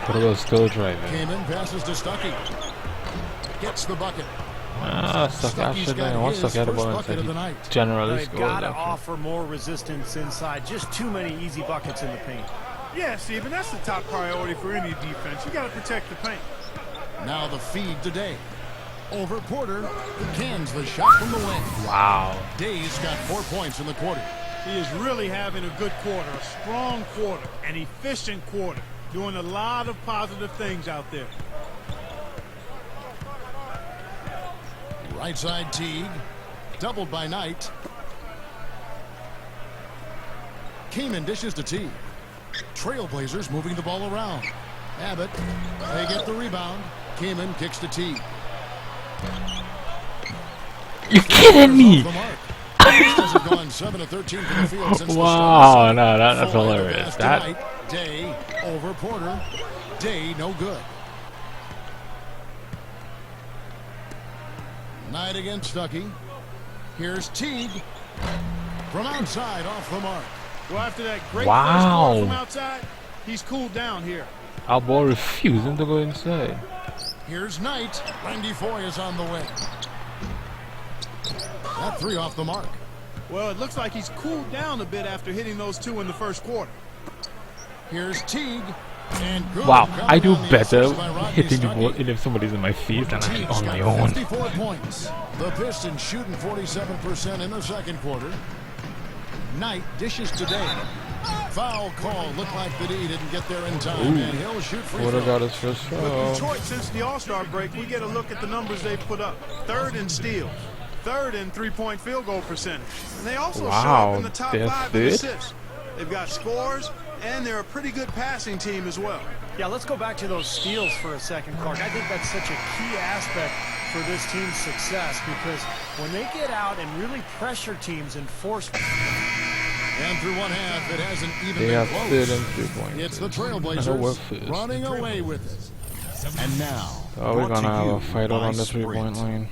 [SPEAKER 5] Porter was still driving.
[SPEAKER 2] Cayman passes to Stuckey. Gets the bucket.
[SPEAKER 5] Stucky actually I want Stucky had the ball inside. He generally
[SPEAKER 3] They've
[SPEAKER 5] scores
[SPEAKER 3] got to
[SPEAKER 5] actually.
[SPEAKER 3] offer more resistance inside. Just too many easy buckets in the paint.
[SPEAKER 4] Yeah, Steven, that's the top priority for any defense. You got to protect the paint.
[SPEAKER 2] Now the feed to Day. Over Porter. He cans the shot from the wing.
[SPEAKER 5] Wow.
[SPEAKER 2] Day's got 4 points in the quarter.
[SPEAKER 4] He is really having a good quarter, a strong quarter, an efficient quarter, doing a lot of positive things out there.
[SPEAKER 2] Right side Teague. Doubled by Knight. Cayman dishes to Teague. Trailblazers moving the ball around. Abbott. They get the rebound. Cayman kicks to Teague.
[SPEAKER 5] You kidding me?
[SPEAKER 2] Have gone 7 of 13 from the field since
[SPEAKER 5] Wow,
[SPEAKER 2] the
[SPEAKER 5] no, that's hilarious. That
[SPEAKER 2] Day over Porter. Day no good. Knight against Stuckey. Here's Teague from outside off the mark.
[SPEAKER 4] Well, after that great
[SPEAKER 5] Wow.
[SPEAKER 4] first score from outside, he's cooled down here.
[SPEAKER 5] our ball refusing to go inside.
[SPEAKER 2] Here's Knight. Randy Foy is on the way. That 3 off the mark.
[SPEAKER 4] Well, it looks like he's cooled down a bit after hitting those 2 in the first quarter.
[SPEAKER 2] Here's Teague. And good
[SPEAKER 5] Wow,
[SPEAKER 2] cover
[SPEAKER 5] I do
[SPEAKER 2] on the
[SPEAKER 5] better
[SPEAKER 2] assist by Rodney
[SPEAKER 5] hitting the
[SPEAKER 2] Stuckey.
[SPEAKER 5] ball if somebody's in my face than actually
[SPEAKER 2] Teague's
[SPEAKER 5] on my
[SPEAKER 2] got
[SPEAKER 5] own.
[SPEAKER 2] 54 points. The Pistons shooting 47% in the second quarter. Knight dishes today. Foul call. Looked like the D didn't get there in time, and he'll shoot free
[SPEAKER 5] Porter
[SPEAKER 2] throw.
[SPEAKER 5] got his first
[SPEAKER 4] With
[SPEAKER 5] foul.
[SPEAKER 4] Detroit, since the All-Star break, we get a look at the numbers they've put up. 3rd in steals, 3rd in three-point field goal percentage. And they also show
[SPEAKER 5] Wow,
[SPEAKER 4] up in the top
[SPEAKER 5] they're
[SPEAKER 4] 5 in
[SPEAKER 5] third?
[SPEAKER 4] assists. They've got scores, and they're a pretty good passing team as well.
[SPEAKER 3] Yeah, let's go back to those steals for a second, Clark. I think that's such a key aspect for this team's success because when they get out and really pressure teams and force...
[SPEAKER 2] And through one half, it hasn't even
[SPEAKER 5] They
[SPEAKER 2] been
[SPEAKER 5] have
[SPEAKER 2] close.
[SPEAKER 5] third and 3 points.
[SPEAKER 2] It's the
[SPEAKER 5] I know we're
[SPEAKER 2] Trailblazers
[SPEAKER 5] first.
[SPEAKER 2] running away with it. And now,
[SPEAKER 5] Oh, we're
[SPEAKER 2] brought to
[SPEAKER 5] gonna have
[SPEAKER 2] you
[SPEAKER 5] a fight out
[SPEAKER 2] by
[SPEAKER 5] on the 3-point
[SPEAKER 2] Sprint.
[SPEAKER 5] line.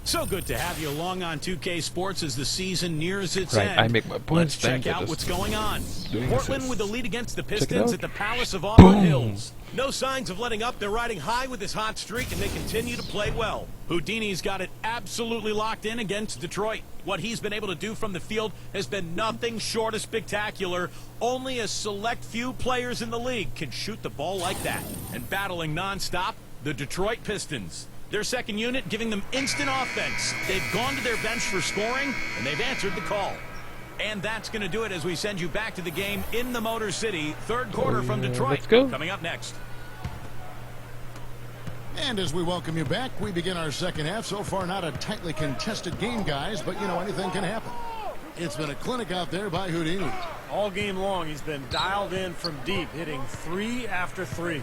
[SPEAKER 7] So good to have you along on 2K Sports as the season nears its
[SPEAKER 5] Right,
[SPEAKER 7] end.
[SPEAKER 5] I make my points,
[SPEAKER 7] Let's check
[SPEAKER 5] then
[SPEAKER 7] out
[SPEAKER 5] get
[SPEAKER 7] what's
[SPEAKER 5] this
[SPEAKER 7] going on.
[SPEAKER 5] doing
[SPEAKER 7] Portland
[SPEAKER 5] assists.
[SPEAKER 7] with the lead against the
[SPEAKER 5] Check it
[SPEAKER 7] Pistons
[SPEAKER 5] out.
[SPEAKER 7] at the Palace of Auburn
[SPEAKER 5] Boom.
[SPEAKER 7] Hills. No signs of letting up. They're riding high with this hot streak, and they continue to play well. Houdini's got it absolutely locked in against Detroit. What he's been able to do from the field has been nothing short of spectacular. Only a select few players in the league can shoot the ball like that. And battling nonstop, the Detroit Pistons. Their second unit giving them instant offense. They've gone to their bench for scoring, and they've answered the call. And that's going to do it as we send you back to the game in the Motor City. Third quarter from Detroit.
[SPEAKER 5] Let's go.
[SPEAKER 7] Coming up next.
[SPEAKER 2] And as we welcome you back, we begin our second half. So far, not a tightly contested game, guys, but, you know, anything can happen. It's been a clinic out there by Houdini.
[SPEAKER 3] All game long, he's been dialed in from deep, hitting 3 after 3.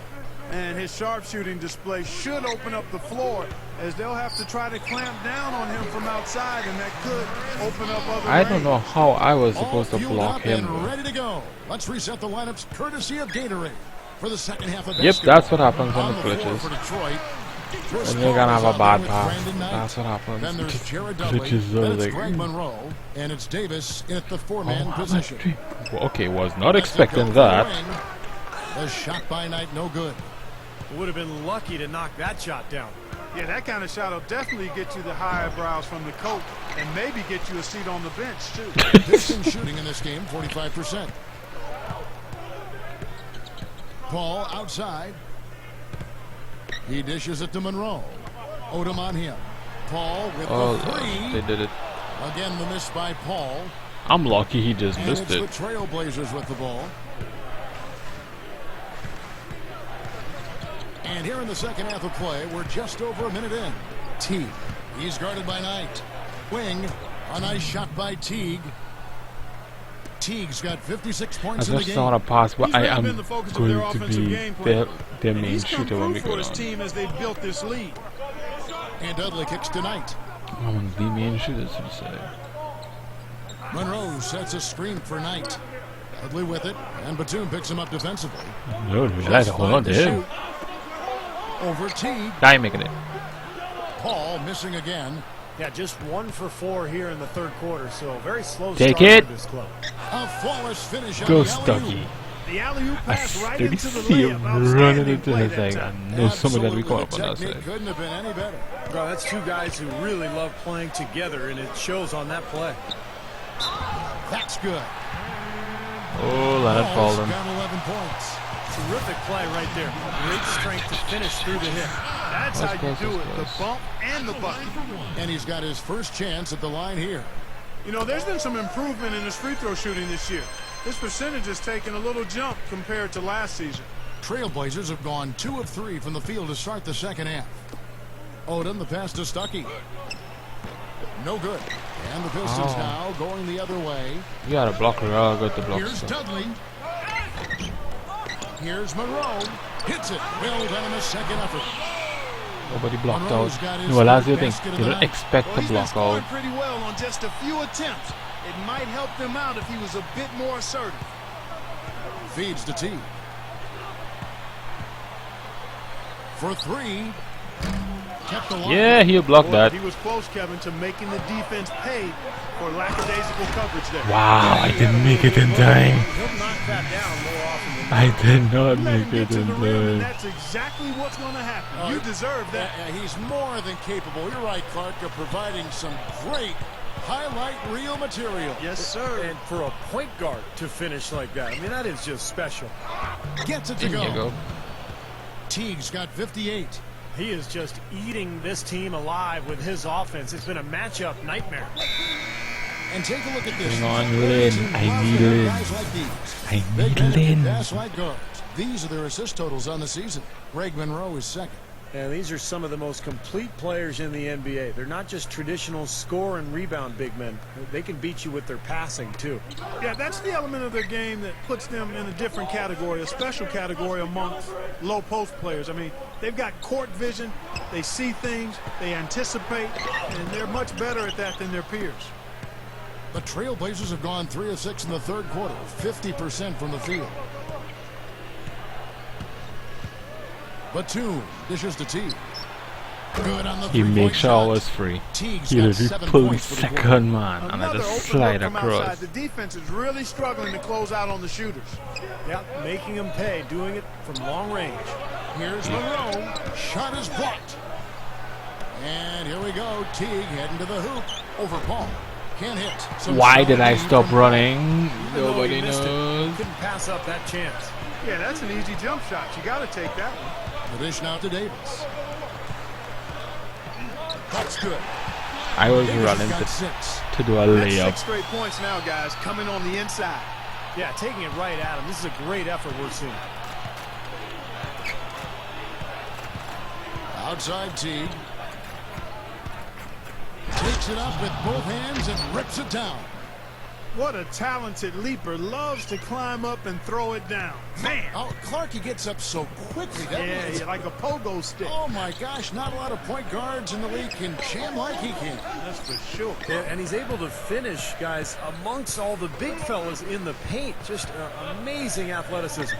[SPEAKER 4] And his sharpshooting display should open up the floor as they'll have to try to clamp down on him from outside, and that could open up other
[SPEAKER 5] I don't
[SPEAKER 4] lanes.
[SPEAKER 5] know how I was
[SPEAKER 2] All
[SPEAKER 5] supposed to
[SPEAKER 2] fueled
[SPEAKER 5] block
[SPEAKER 2] up
[SPEAKER 5] him.
[SPEAKER 2] and ready to go. Let's reset the lineups courtesy of Gatorade for the second half of
[SPEAKER 5] Yep,
[SPEAKER 2] basketball.
[SPEAKER 5] that's what happens when
[SPEAKER 2] On
[SPEAKER 5] it
[SPEAKER 2] the floor
[SPEAKER 5] glitches.
[SPEAKER 2] for Detroit. Chris
[SPEAKER 5] When you're gonna
[SPEAKER 2] Paul
[SPEAKER 5] have
[SPEAKER 2] is
[SPEAKER 5] a
[SPEAKER 2] out
[SPEAKER 5] bad
[SPEAKER 2] there with
[SPEAKER 5] pass.
[SPEAKER 2] Brandon Knight.
[SPEAKER 5] That's what happens.
[SPEAKER 2] Then there's
[SPEAKER 5] Just
[SPEAKER 2] Jared Dudley.
[SPEAKER 5] glitches
[SPEAKER 2] Then
[SPEAKER 5] are
[SPEAKER 2] it's
[SPEAKER 5] like,
[SPEAKER 2] Greg Monroe. And it's Davis in at the four-man
[SPEAKER 5] Oh,
[SPEAKER 2] position.
[SPEAKER 5] well, okay, was not
[SPEAKER 2] That's a
[SPEAKER 5] expecting
[SPEAKER 2] go for the
[SPEAKER 5] that.
[SPEAKER 2] wing. The shot by Knight, no good.
[SPEAKER 3] Would have been lucky to knock that shot down.
[SPEAKER 4] Yeah, that kind of shot will definitely get you the high eyebrows from the coach and maybe get you a seat on the bench, too.
[SPEAKER 2] Pistons shooting in this game, 45%. Paul outside. He dishes it to Monroe. Odom on him. Paul with
[SPEAKER 5] Oh,
[SPEAKER 2] the three.
[SPEAKER 5] they did it.
[SPEAKER 2] Again, the miss by Paul.
[SPEAKER 5] I'm lucky he just
[SPEAKER 2] And
[SPEAKER 5] missed
[SPEAKER 2] it's
[SPEAKER 5] it.
[SPEAKER 2] the Trailblazers with the ball. And here in the second half of play, we're just over a minute in. Teague He's guarded by Knight. Wing. A nice shot by Teague. Teague's got 56
[SPEAKER 5] I
[SPEAKER 2] points in the
[SPEAKER 5] just
[SPEAKER 2] game.
[SPEAKER 5] saw a pass, but
[SPEAKER 4] He's
[SPEAKER 5] I
[SPEAKER 4] really
[SPEAKER 5] am
[SPEAKER 4] been the focus of
[SPEAKER 5] going
[SPEAKER 4] their
[SPEAKER 5] to
[SPEAKER 4] offensive
[SPEAKER 5] be
[SPEAKER 4] game plan.
[SPEAKER 5] their
[SPEAKER 4] And
[SPEAKER 5] main
[SPEAKER 4] he's come
[SPEAKER 5] shooter when we
[SPEAKER 4] through
[SPEAKER 5] go
[SPEAKER 4] for his
[SPEAKER 5] down.
[SPEAKER 4] team as they built this lead.
[SPEAKER 2] And Dudley kicks to Knight.
[SPEAKER 5] I'm one of the main shooters, you say.
[SPEAKER 2] Monroe sets a screen for Knight. Dudley with it, and Batum picks him up defensively.
[SPEAKER 5] No, we like to hold on to him.
[SPEAKER 2] Over Teague.
[SPEAKER 5] Guy making it.
[SPEAKER 2] Paul missing again.
[SPEAKER 3] Yeah, just 1 for 4 here in the third quarter, so very slow
[SPEAKER 5] Take
[SPEAKER 3] start
[SPEAKER 5] it.
[SPEAKER 3] for this club.
[SPEAKER 2] A flawless finish on
[SPEAKER 5] Go
[SPEAKER 2] the alley-oop.
[SPEAKER 5] Stucky.
[SPEAKER 4] The alley-oop
[SPEAKER 5] I
[SPEAKER 4] pass right
[SPEAKER 5] steady
[SPEAKER 4] into the
[SPEAKER 5] see him
[SPEAKER 4] layup.
[SPEAKER 5] running into
[SPEAKER 4] Play
[SPEAKER 5] the
[SPEAKER 4] that
[SPEAKER 5] thing.
[SPEAKER 4] time.
[SPEAKER 5] I know somebody that we
[SPEAKER 2] Absolutely,
[SPEAKER 5] caught up
[SPEAKER 2] the
[SPEAKER 5] on that
[SPEAKER 2] technique
[SPEAKER 5] side.
[SPEAKER 2] couldn't have been any better.
[SPEAKER 3] Bro, that's two guys who really love playing together, and it shows on that play.
[SPEAKER 2] That's good.
[SPEAKER 5] Oh, Leonard
[SPEAKER 2] Paul's
[SPEAKER 5] Fallen.
[SPEAKER 2] got 11 points.
[SPEAKER 3] Terrific play right there. Great strength to finish through the hit.
[SPEAKER 4] That's
[SPEAKER 5] That's
[SPEAKER 4] how you
[SPEAKER 5] close,
[SPEAKER 4] do
[SPEAKER 5] that's
[SPEAKER 4] it.
[SPEAKER 5] close.
[SPEAKER 4] The bump and the bucket.
[SPEAKER 2] And he's got his first chance at the line here.
[SPEAKER 4] You know, there's been some improvement in his free throw shooting this year. His percentage has taken a little jump compared to last season.
[SPEAKER 2] Trailblazers have gone 2 of 3 from the field to start the second half. Odom, the pass to Stuckey. No good. And the Pistons
[SPEAKER 5] Oh.
[SPEAKER 2] now going the other way.
[SPEAKER 5] You got a blocker. Oh, got the block.
[SPEAKER 2] Here's
[SPEAKER 5] So.
[SPEAKER 2] Dudley. Here's Monroe. Hits it. Well done in the second effort.
[SPEAKER 5] Nobody blocked
[SPEAKER 2] Monroe's
[SPEAKER 5] out.
[SPEAKER 2] got his
[SPEAKER 5] No, that's the
[SPEAKER 2] third
[SPEAKER 5] thing.
[SPEAKER 2] basket of
[SPEAKER 5] You
[SPEAKER 2] the
[SPEAKER 5] don't
[SPEAKER 2] night.
[SPEAKER 5] expect
[SPEAKER 4] Well,
[SPEAKER 5] to
[SPEAKER 4] he's been
[SPEAKER 5] block
[SPEAKER 4] scoring
[SPEAKER 5] out.
[SPEAKER 4] pretty well on just a few attempts. It might help them out if he was a bit more assertive.
[SPEAKER 2] Feeds to T. For 3. Kept the line.
[SPEAKER 5] Yeah, he'll block
[SPEAKER 4] Boy,
[SPEAKER 5] that.
[SPEAKER 4] he was close, Kevin, to making the defense pay for lackadaisical coverage there.
[SPEAKER 5] Wow, I didn't make it in time.
[SPEAKER 3] He'll knock that down more often than
[SPEAKER 5] I did not
[SPEAKER 4] You let him
[SPEAKER 5] make
[SPEAKER 4] get
[SPEAKER 5] it
[SPEAKER 4] to
[SPEAKER 5] in
[SPEAKER 4] the rim, and
[SPEAKER 5] time.
[SPEAKER 4] that's exactly what's going to happen. You deserve that.
[SPEAKER 2] He's more than capable. You're right, Clark, of providing some great highlight reel material.
[SPEAKER 4] Yes, sir.
[SPEAKER 3] And for a point guard to finish like that, I mean, that is just special.
[SPEAKER 2] Gets it to
[SPEAKER 5] There you
[SPEAKER 2] go.
[SPEAKER 5] go.
[SPEAKER 2] Teague's got 58.
[SPEAKER 3] He is just eating this team alive with his offense. It's been a matchup nightmare.
[SPEAKER 2] And take a look at this.
[SPEAKER 5] Hang on,
[SPEAKER 2] Very
[SPEAKER 5] Lynn.
[SPEAKER 2] team
[SPEAKER 5] I
[SPEAKER 2] loves
[SPEAKER 5] need
[SPEAKER 2] to have
[SPEAKER 5] Lynn.
[SPEAKER 2] guys like these.
[SPEAKER 5] I
[SPEAKER 2] Big
[SPEAKER 5] need
[SPEAKER 2] men who
[SPEAKER 5] Lynn.
[SPEAKER 2] pass like guards. These are their assist totals on the season. Greg Monroe is second.
[SPEAKER 3] And these are some of the most complete players in the NBA. They're not just traditional score and rebound big men. They can beat you with their passing, too.
[SPEAKER 4] Yeah, that's the element of their game that puts them in a different category, a special category amongst low post players. I mean, they've got court vision, they see things, they anticipate, and they're much better at that than their peers.
[SPEAKER 2] The Trailblazers have gone 3 of 6 in the third quarter, 50% from the field. Batum dishes to Teague. Good on the
[SPEAKER 5] He
[SPEAKER 2] three-point
[SPEAKER 5] makes sure I
[SPEAKER 2] shot.
[SPEAKER 5] was free.
[SPEAKER 2] Teague's
[SPEAKER 5] He
[SPEAKER 2] got
[SPEAKER 5] literally
[SPEAKER 2] 7
[SPEAKER 5] pulled
[SPEAKER 2] points for the quarter.
[SPEAKER 5] second man and I
[SPEAKER 4] Another
[SPEAKER 5] just
[SPEAKER 4] open
[SPEAKER 5] slide
[SPEAKER 4] look from
[SPEAKER 5] across.
[SPEAKER 4] outside. The defense is really struggling to close out on the shooters.
[SPEAKER 3] Yeah, making them pay, doing it from long range.
[SPEAKER 2] Here's Monroe. Shot is blocked. And here we go. Teague heading to the hoop. Over Paul. Can't hit. Some
[SPEAKER 5] Why did I
[SPEAKER 2] solid
[SPEAKER 5] stop
[SPEAKER 2] from
[SPEAKER 5] running?
[SPEAKER 3] Even though
[SPEAKER 5] Nobody
[SPEAKER 3] he missed it,
[SPEAKER 5] knows.
[SPEAKER 3] couldn't pass up that chance.
[SPEAKER 4] Yeah, that's an easy jump shot. You got to take that one.
[SPEAKER 2] The dish now to Davis. That's good.
[SPEAKER 5] I was
[SPEAKER 2] Davis
[SPEAKER 5] running
[SPEAKER 2] has got
[SPEAKER 5] to
[SPEAKER 2] 6.
[SPEAKER 5] do a
[SPEAKER 4] That's 6
[SPEAKER 5] layup.
[SPEAKER 4] straight points now, guys, coming on the inside.
[SPEAKER 3] Yeah, taking it right at him. This is a great effort we're seeing.
[SPEAKER 2] Outside Teague. Takes it up with both hands and rips it down.
[SPEAKER 4] What a talented leaper. Loves to climb up and throw it down. Man.
[SPEAKER 2] Oh, Clark, he gets up so quickly. That
[SPEAKER 4] Yeah,
[SPEAKER 2] was-
[SPEAKER 4] like a pogo stick.
[SPEAKER 2] Oh, my gosh. Not a lot of point guards in the league can jam like he can.
[SPEAKER 4] That's for sure.
[SPEAKER 3] Yeah, and he's able to finish, guys, amongst all the big fellas in the paint. Just amazing athleticism.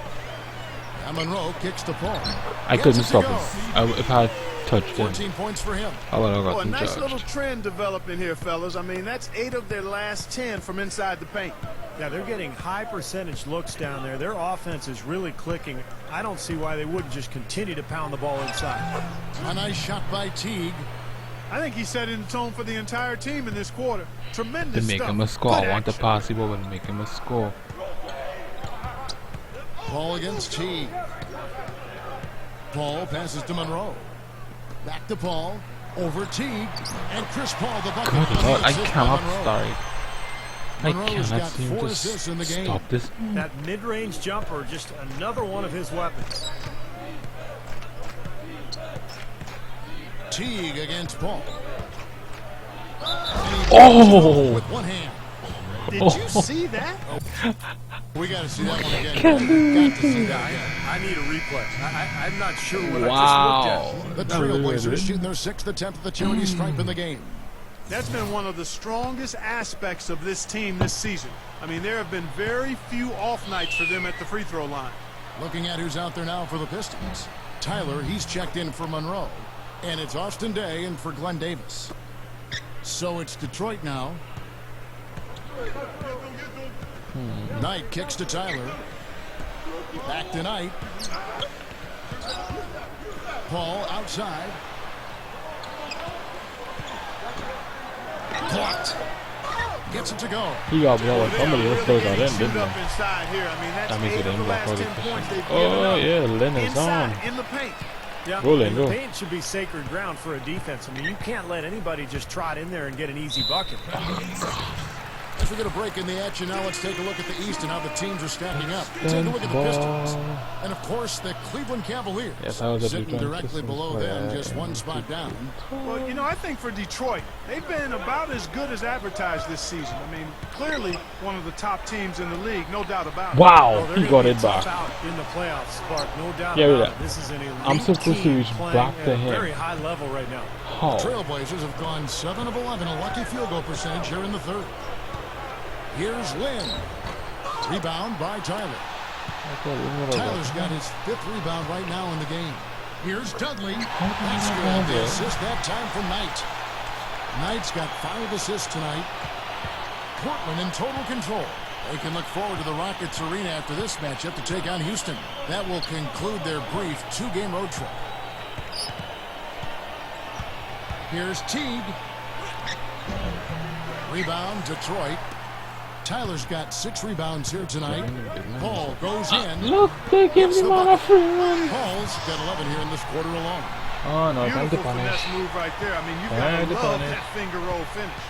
[SPEAKER 2] And Monroe kicks the ball.
[SPEAKER 5] I
[SPEAKER 2] Gets
[SPEAKER 5] couldn't
[SPEAKER 2] it to
[SPEAKER 5] stop
[SPEAKER 2] go.
[SPEAKER 5] him. If I had touched him,
[SPEAKER 2] 14 points for him.
[SPEAKER 5] I would have
[SPEAKER 4] Oh, a
[SPEAKER 5] gotten
[SPEAKER 4] nice little
[SPEAKER 5] charged.
[SPEAKER 4] trend developing here, fellas. I mean, that's 8 of their last 10 from inside the paint.
[SPEAKER 3] Yeah, they're getting high percentage looks down there. Their offense is really clicking. I don't see why they wouldn't just continue to pound the ball inside.
[SPEAKER 2] A nice shot by Teague.
[SPEAKER 4] I think he's setting the tone for the entire team in this quarter.
[SPEAKER 5] To
[SPEAKER 4] Tremendous
[SPEAKER 5] make
[SPEAKER 4] stuff.
[SPEAKER 5] him a score.
[SPEAKER 4] Good
[SPEAKER 5] I want to
[SPEAKER 4] action.
[SPEAKER 5] pass the ball and make him a score.
[SPEAKER 2] Ball against Teague. Paul passes to Monroe. Back to Paul. Over Teague. And Chris Paul, the bucket.
[SPEAKER 5] Good
[SPEAKER 2] on the
[SPEAKER 5] lord, I
[SPEAKER 2] assist by
[SPEAKER 5] cannot
[SPEAKER 2] Monroe.
[SPEAKER 5] start. I
[SPEAKER 2] Monroe's
[SPEAKER 5] cannot
[SPEAKER 2] got
[SPEAKER 5] seem
[SPEAKER 2] 4
[SPEAKER 5] to
[SPEAKER 2] assists in the game.
[SPEAKER 5] stop this.
[SPEAKER 3] That mid-range jumper, just another one of his weapons.
[SPEAKER 2] Teague against Paul.
[SPEAKER 5] Oh!
[SPEAKER 2] With one hand.
[SPEAKER 4] Did you see that?
[SPEAKER 2] We got to see that one again.
[SPEAKER 5] Can't
[SPEAKER 2] Got to see that again.
[SPEAKER 3] I need a replay. I'm not sure what I
[SPEAKER 5] Wow.
[SPEAKER 3] just looked
[SPEAKER 2] The Trailblazers shooting their 6th attempt at the charity stripe in the game.
[SPEAKER 4] That's been one of the strongest aspects of this team this season. I mean, there have been very few off nights for them at the free throw line.
[SPEAKER 2] Looking at who's out there now for the Pistons. Tyler, he's checked in for Monroe. And it's Austin Day in for Glenn Davis. So it's Detroit now. Knight kicks to Tyler. Back to Knight. Paul outside. Blocked. Gets it to go.
[SPEAKER 5] He got blown. Somebody else threw that in,
[SPEAKER 4] Shoot
[SPEAKER 5] didn't
[SPEAKER 4] up
[SPEAKER 5] they?
[SPEAKER 4] inside here. I mean, that's
[SPEAKER 5] That means
[SPEAKER 4] 8
[SPEAKER 5] it
[SPEAKER 4] of the
[SPEAKER 5] didn't
[SPEAKER 4] last
[SPEAKER 5] block
[SPEAKER 4] 10
[SPEAKER 5] all the
[SPEAKER 4] points they've
[SPEAKER 5] Oh,
[SPEAKER 4] given up.
[SPEAKER 5] yeah, Lynn is
[SPEAKER 4] Inside,
[SPEAKER 5] on.
[SPEAKER 4] in the paint.
[SPEAKER 3] Yeah,
[SPEAKER 5] Go, Lynn,
[SPEAKER 3] the
[SPEAKER 5] go.
[SPEAKER 3] paint should be sacred ground for a defense. I mean, you can't let anybody just trot in there and get an easy bucket.
[SPEAKER 2] As we get a break in the action now, let's take a look at the East and how the teams are stacking up. Take a look at the Pistons. And, of course, the Cleveland Cavaliers.
[SPEAKER 5] Yes, I was at
[SPEAKER 2] sitting
[SPEAKER 5] Detroit
[SPEAKER 2] directly
[SPEAKER 5] Pistons
[SPEAKER 2] below
[SPEAKER 5] player.
[SPEAKER 2] them, just one spot down.
[SPEAKER 4] Well, you know, I think for Detroit, they've been about as good as advertised this season. I mean, clearly one of the top teams in the league, no doubt about it.
[SPEAKER 5] Wow,
[SPEAKER 3] Oh, they're
[SPEAKER 5] he
[SPEAKER 3] gonna
[SPEAKER 5] got
[SPEAKER 3] be
[SPEAKER 5] it
[SPEAKER 3] tough
[SPEAKER 5] back.
[SPEAKER 3] out in the playoffs, Spark, no doubt
[SPEAKER 5] Yeah,
[SPEAKER 3] about
[SPEAKER 5] yeah.
[SPEAKER 3] it. This is an elite
[SPEAKER 5] I'm supposed to
[SPEAKER 3] team
[SPEAKER 5] reach
[SPEAKER 3] playing
[SPEAKER 5] back
[SPEAKER 3] at
[SPEAKER 5] to
[SPEAKER 3] a
[SPEAKER 5] him.
[SPEAKER 3] very high level right now.
[SPEAKER 5] Oh.
[SPEAKER 2] Trailblazers have gone 7 of 11, a lucky field goal percentage here in the third. Here's Lynn. Rebound by Tyler. Tyler's got his 5th rebound right now in the game. Here's Dudley. That's good. The assist that time from Knight. Knight's got 5 assists tonight. Portland in total control. They can look forward to the Rockets Arena after this matchup to take on Houston. That will conclude their brief 2-game road trip. Here's Teague. Rebound, Detroit. Tyler's got 6 rebounds here tonight. Paul goes in.
[SPEAKER 5] Look, they give him on a free one.
[SPEAKER 2] Paul's got 11 here in this quarter alone.
[SPEAKER 5] Oh, no, time to
[SPEAKER 4] Beautiful
[SPEAKER 5] punish.
[SPEAKER 4] finesse move right there. I mean, you've
[SPEAKER 5] Time
[SPEAKER 4] got
[SPEAKER 5] to
[SPEAKER 4] to love
[SPEAKER 5] punish.
[SPEAKER 4] that finger roll finish.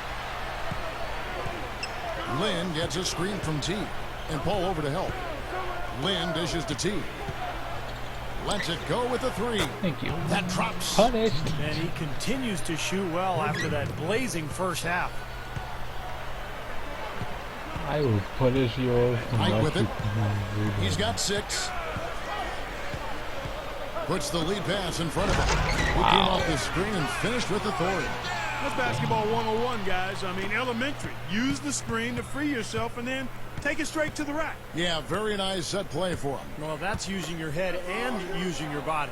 [SPEAKER 2] Lynn gets a screen from T. And Paul over to help. Lynn dishes to T. Lets it go with a 3.
[SPEAKER 5] Thank you.
[SPEAKER 2] That drops.
[SPEAKER 5] Punished.
[SPEAKER 3] And he continues to shoot well after that blazing first half.
[SPEAKER 5] I will punish you.
[SPEAKER 2] Knight with it. He's got 6. Puts the lead pass in front of him. He came off the screen and finished with authority.
[SPEAKER 4] That's basketball 101, guys. I mean, elementary. Use the screen to free yourself and then take it straight to the rack.
[SPEAKER 2] Yeah, very nice set play for him.
[SPEAKER 3] Well, that's using your head and using your body.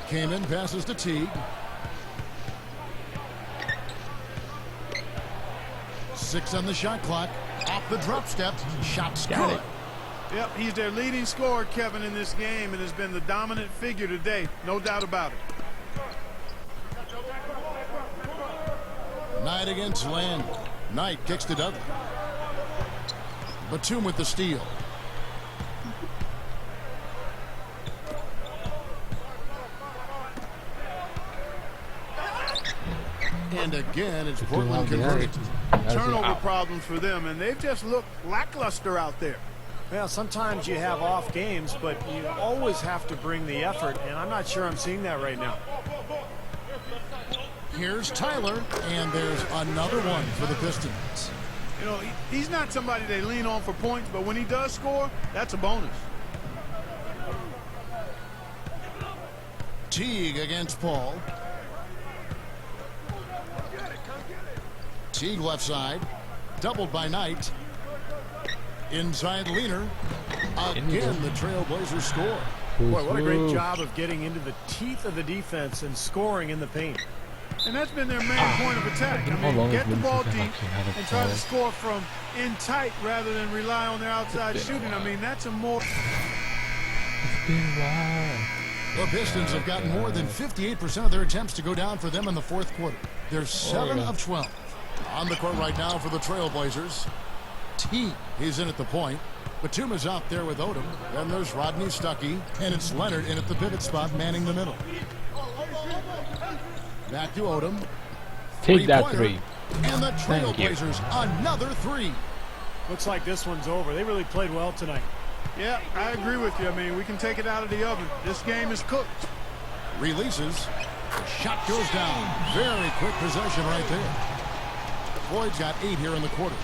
[SPEAKER 2] Came in, passes to Teague. 6 on the shot clock. Off the drop step. Shot's
[SPEAKER 5] Got
[SPEAKER 2] good.
[SPEAKER 5] it.
[SPEAKER 4] Yep, he's their leading scorer, Kevin, in this game, and has been the dominant figure today. No doubt about it.
[SPEAKER 2] Knight against Land. Knight kicks to Dudley. Batum with the steal. And again, it's Portland converted.
[SPEAKER 4] Turnover problems for them, and they've just looked lackluster out there.
[SPEAKER 3] Well, sometimes you have off games, but you always have to bring the effort, and I'm not sure I'm seeing that right now.
[SPEAKER 2] Here's Tyler, and there's another one for the Pistons.
[SPEAKER 4] You know, he's not somebody they lean on for points, but when he does score, that's a bonus.
[SPEAKER 2] Teague against Paul. Teague left side. Doubled by Knight. Inside Leaner. Again, the Trailblazers score.
[SPEAKER 3] Boy, what a great job of getting into the teeth of the defense and scoring in the paint.
[SPEAKER 4] And that's been their main point of attack. I mean, get the ball deep and try to score from in tight rather than rely on their outside shooting. I mean, that's a more...
[SPEAKER 2] The Pistons have gotten more than 58% of their attempts to go down for them in the fourth quarter. They're 7 of 12. On the court right now for the Trailblazers. T is in at the point. Batum is out there with Odom. Then there's Rodney Stuckey. And it's Leonard in at the pivot spot, manning the middle. Back to Odom.
[SPEAKER 5] Take that 3.
[SPEAKER 2] And the
[SPEAKER 5] Thank you.
[SPEAKER 2] Trailblazers, another 3.
[SPEAKER 3] Looks like this one's over. They really played well tonight.
[SPEAKER 4] Yeah, I agree with you. I mean, we can take it out of the oven. This game is cooked.
[SPEAKER 2] Releases. The shot goes down. Very quick possession right there. Floyd's got 8 here in the quarter.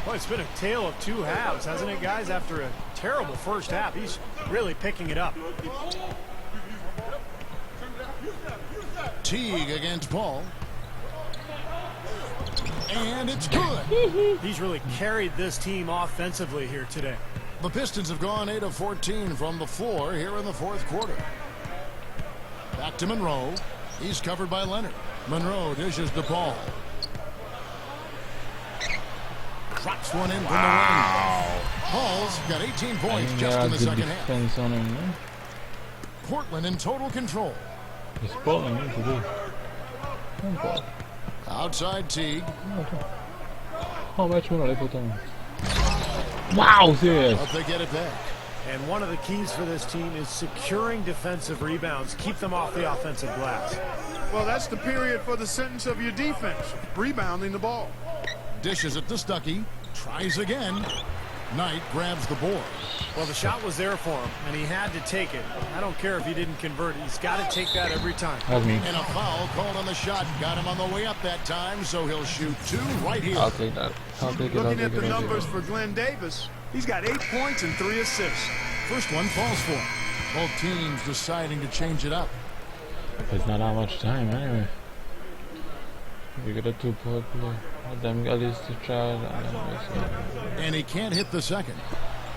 [SPEAKER 3] Well, it's been a tale of two halves, hasn't it, guys? After a terrible first half, he's really picking it up.
[SPEAKER 2] Teague against Paul. And it's good.
[SPEAKER 3] He's really carried this team offensively here today.
[SPEAKER 2] The Pistons have gone 8 of 14 from the floor here in the fourth quarter. Back to Monroe. He's covered by Leonard. Monroe dishes to Paul. Drops one in from the wing. Paul's got 18 points just in the second half.
[SPEAKER 5] On him, man.
[SPEAKER 2] Portland in total control.
[SPEAKER 5] It's Portland, to do.
[SPEAKER 2] Outside Teague.
[SPEAKER 5] Wow, serious.
[SPEAKER 2] But they get it back.
[SPEAKER 3] And one of the keys for this team is securing defensive rebounds. Keep them off the offensive glass.
[SPEAKER 4] Well, that's the period for the sentence of your defense, rebounding the ball.
[SPEAKER 2] Dishes it to Stuckey. Tries again. Knight grabs the board.
[SPEAKER 3] Well, the shot was there for him, and he had to take it. I don't care if he didn't convert it. He's got to take that every time.
[SPEAKER 5] That's me.
[SPEAKER 2] And a foul called on the shot. Got him on the way up that time, so he'll shoot 2 right here.
[SPEAKER 5] I'll take that. I'll take it.
[SPEAKER 4] Looking at the numbers for Glenn Davis, he's got 8 points and 3 assists.
[SPEAKER 2] First one falls for him. Both teams deciding to change it up.
[SPEAKER 5] There's not that much time anyway. We got a 2-point play. Them guys to try.
[SPEAKER 2] And he can't hit the second.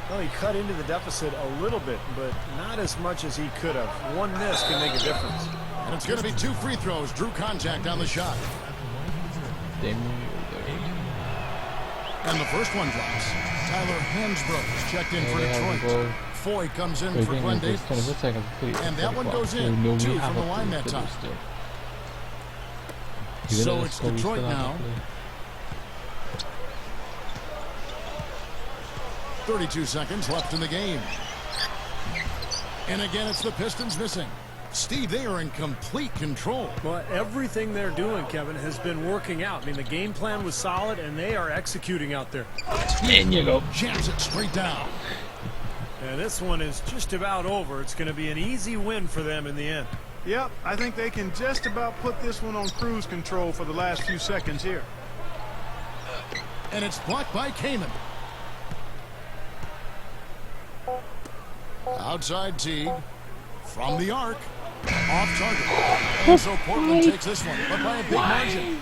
[SPEAKER 3] Well, he cut into the deficit a little bit, but not as much as he could have. One miss can make a difference.
[SPEAKER 2] And it's going to be 2 free throws. Drew contact on the shot. And the first one drops. Tyler Hansbrough checked in for Detroit. Foy comes in for Glenn Davis. And that one goes in. 2 from the line that time. So it's Detroit now. 32 seconds left in the game. And again, it's the Pistons missing. Steve, they are in complete control.
[SPEAKER 3] Well, everything they're doing, Kevin, has been working out. I mean, the game plan was solid, and they are executing out there.
[SPEAKER 5] And you go.
[SPEAKER 2] Jams it straight down.
[SPEAKER 3] And this one is just about over. It's going to be an easy win for them in the end.
[SPEAKER 4] Yep, I think they can just about put this one on cruise control for the last few seconds here.
[SPEAKER 2] And it's blocked by Kaman. Outside Teague. From the arc. Off target. And so Portland takes this one, but by a big margin.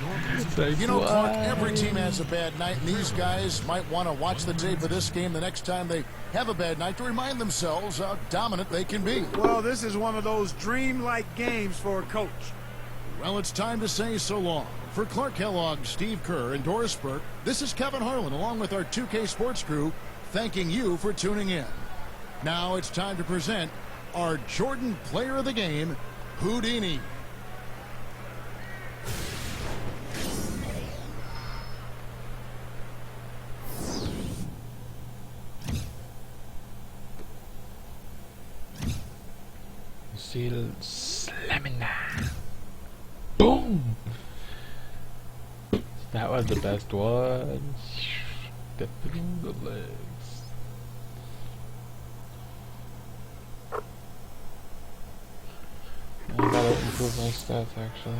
[SPEAKER 2] You know, Clark, every team has a bad night, and these guys might want to watch the tape of this game the next time they have a bad night to remind themselves how dominant they can be.
[SPEAKER 4] Well, this is one of those dream-like games for a coach.
[SPEAKER 2] Well, it's time to say so long. For Clark Kellogg, Steve Kerr, and Doris Burke, this is Kevin Harlan along with our 2K Sports crew thanking you for tuning in. Now it's time to present our Jordan Player of the Game, Houdini.
[SPEAKER 5] Seal slamming that. Boom! That was the best one. Stepping the legs. I gotta improve my stats actually.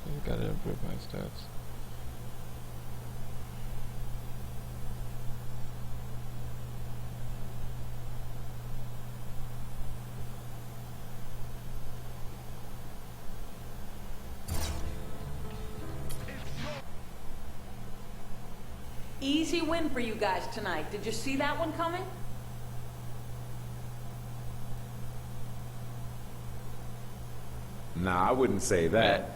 [SPEAKER 5] I gotta improve my stats.
[SPEAKER 6] Easy win for you guys tonight. Did you see that one coming?
[SPEAKER 8] Nah, I wouldn't say that.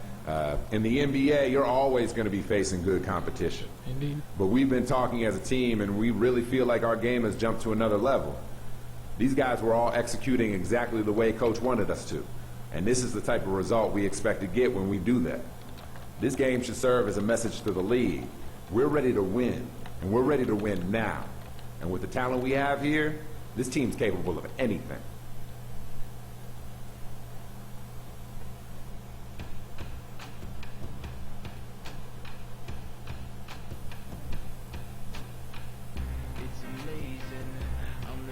[SPEAKER 8] In the NBA, you're always going to be facing good competition.
[SPEAKER 5] Indeed.
[SPEAKER 8] But we've been talking as a team, and we really feel like our game has jumped to another level. These guys were all executing exactly the way Coach wanted us to. And this is the type of result we expect to get when we do that. This game should serve as a message to the league. We're ready to win, and we're ready to win now. And with the talent we have here, this team's capable of anything.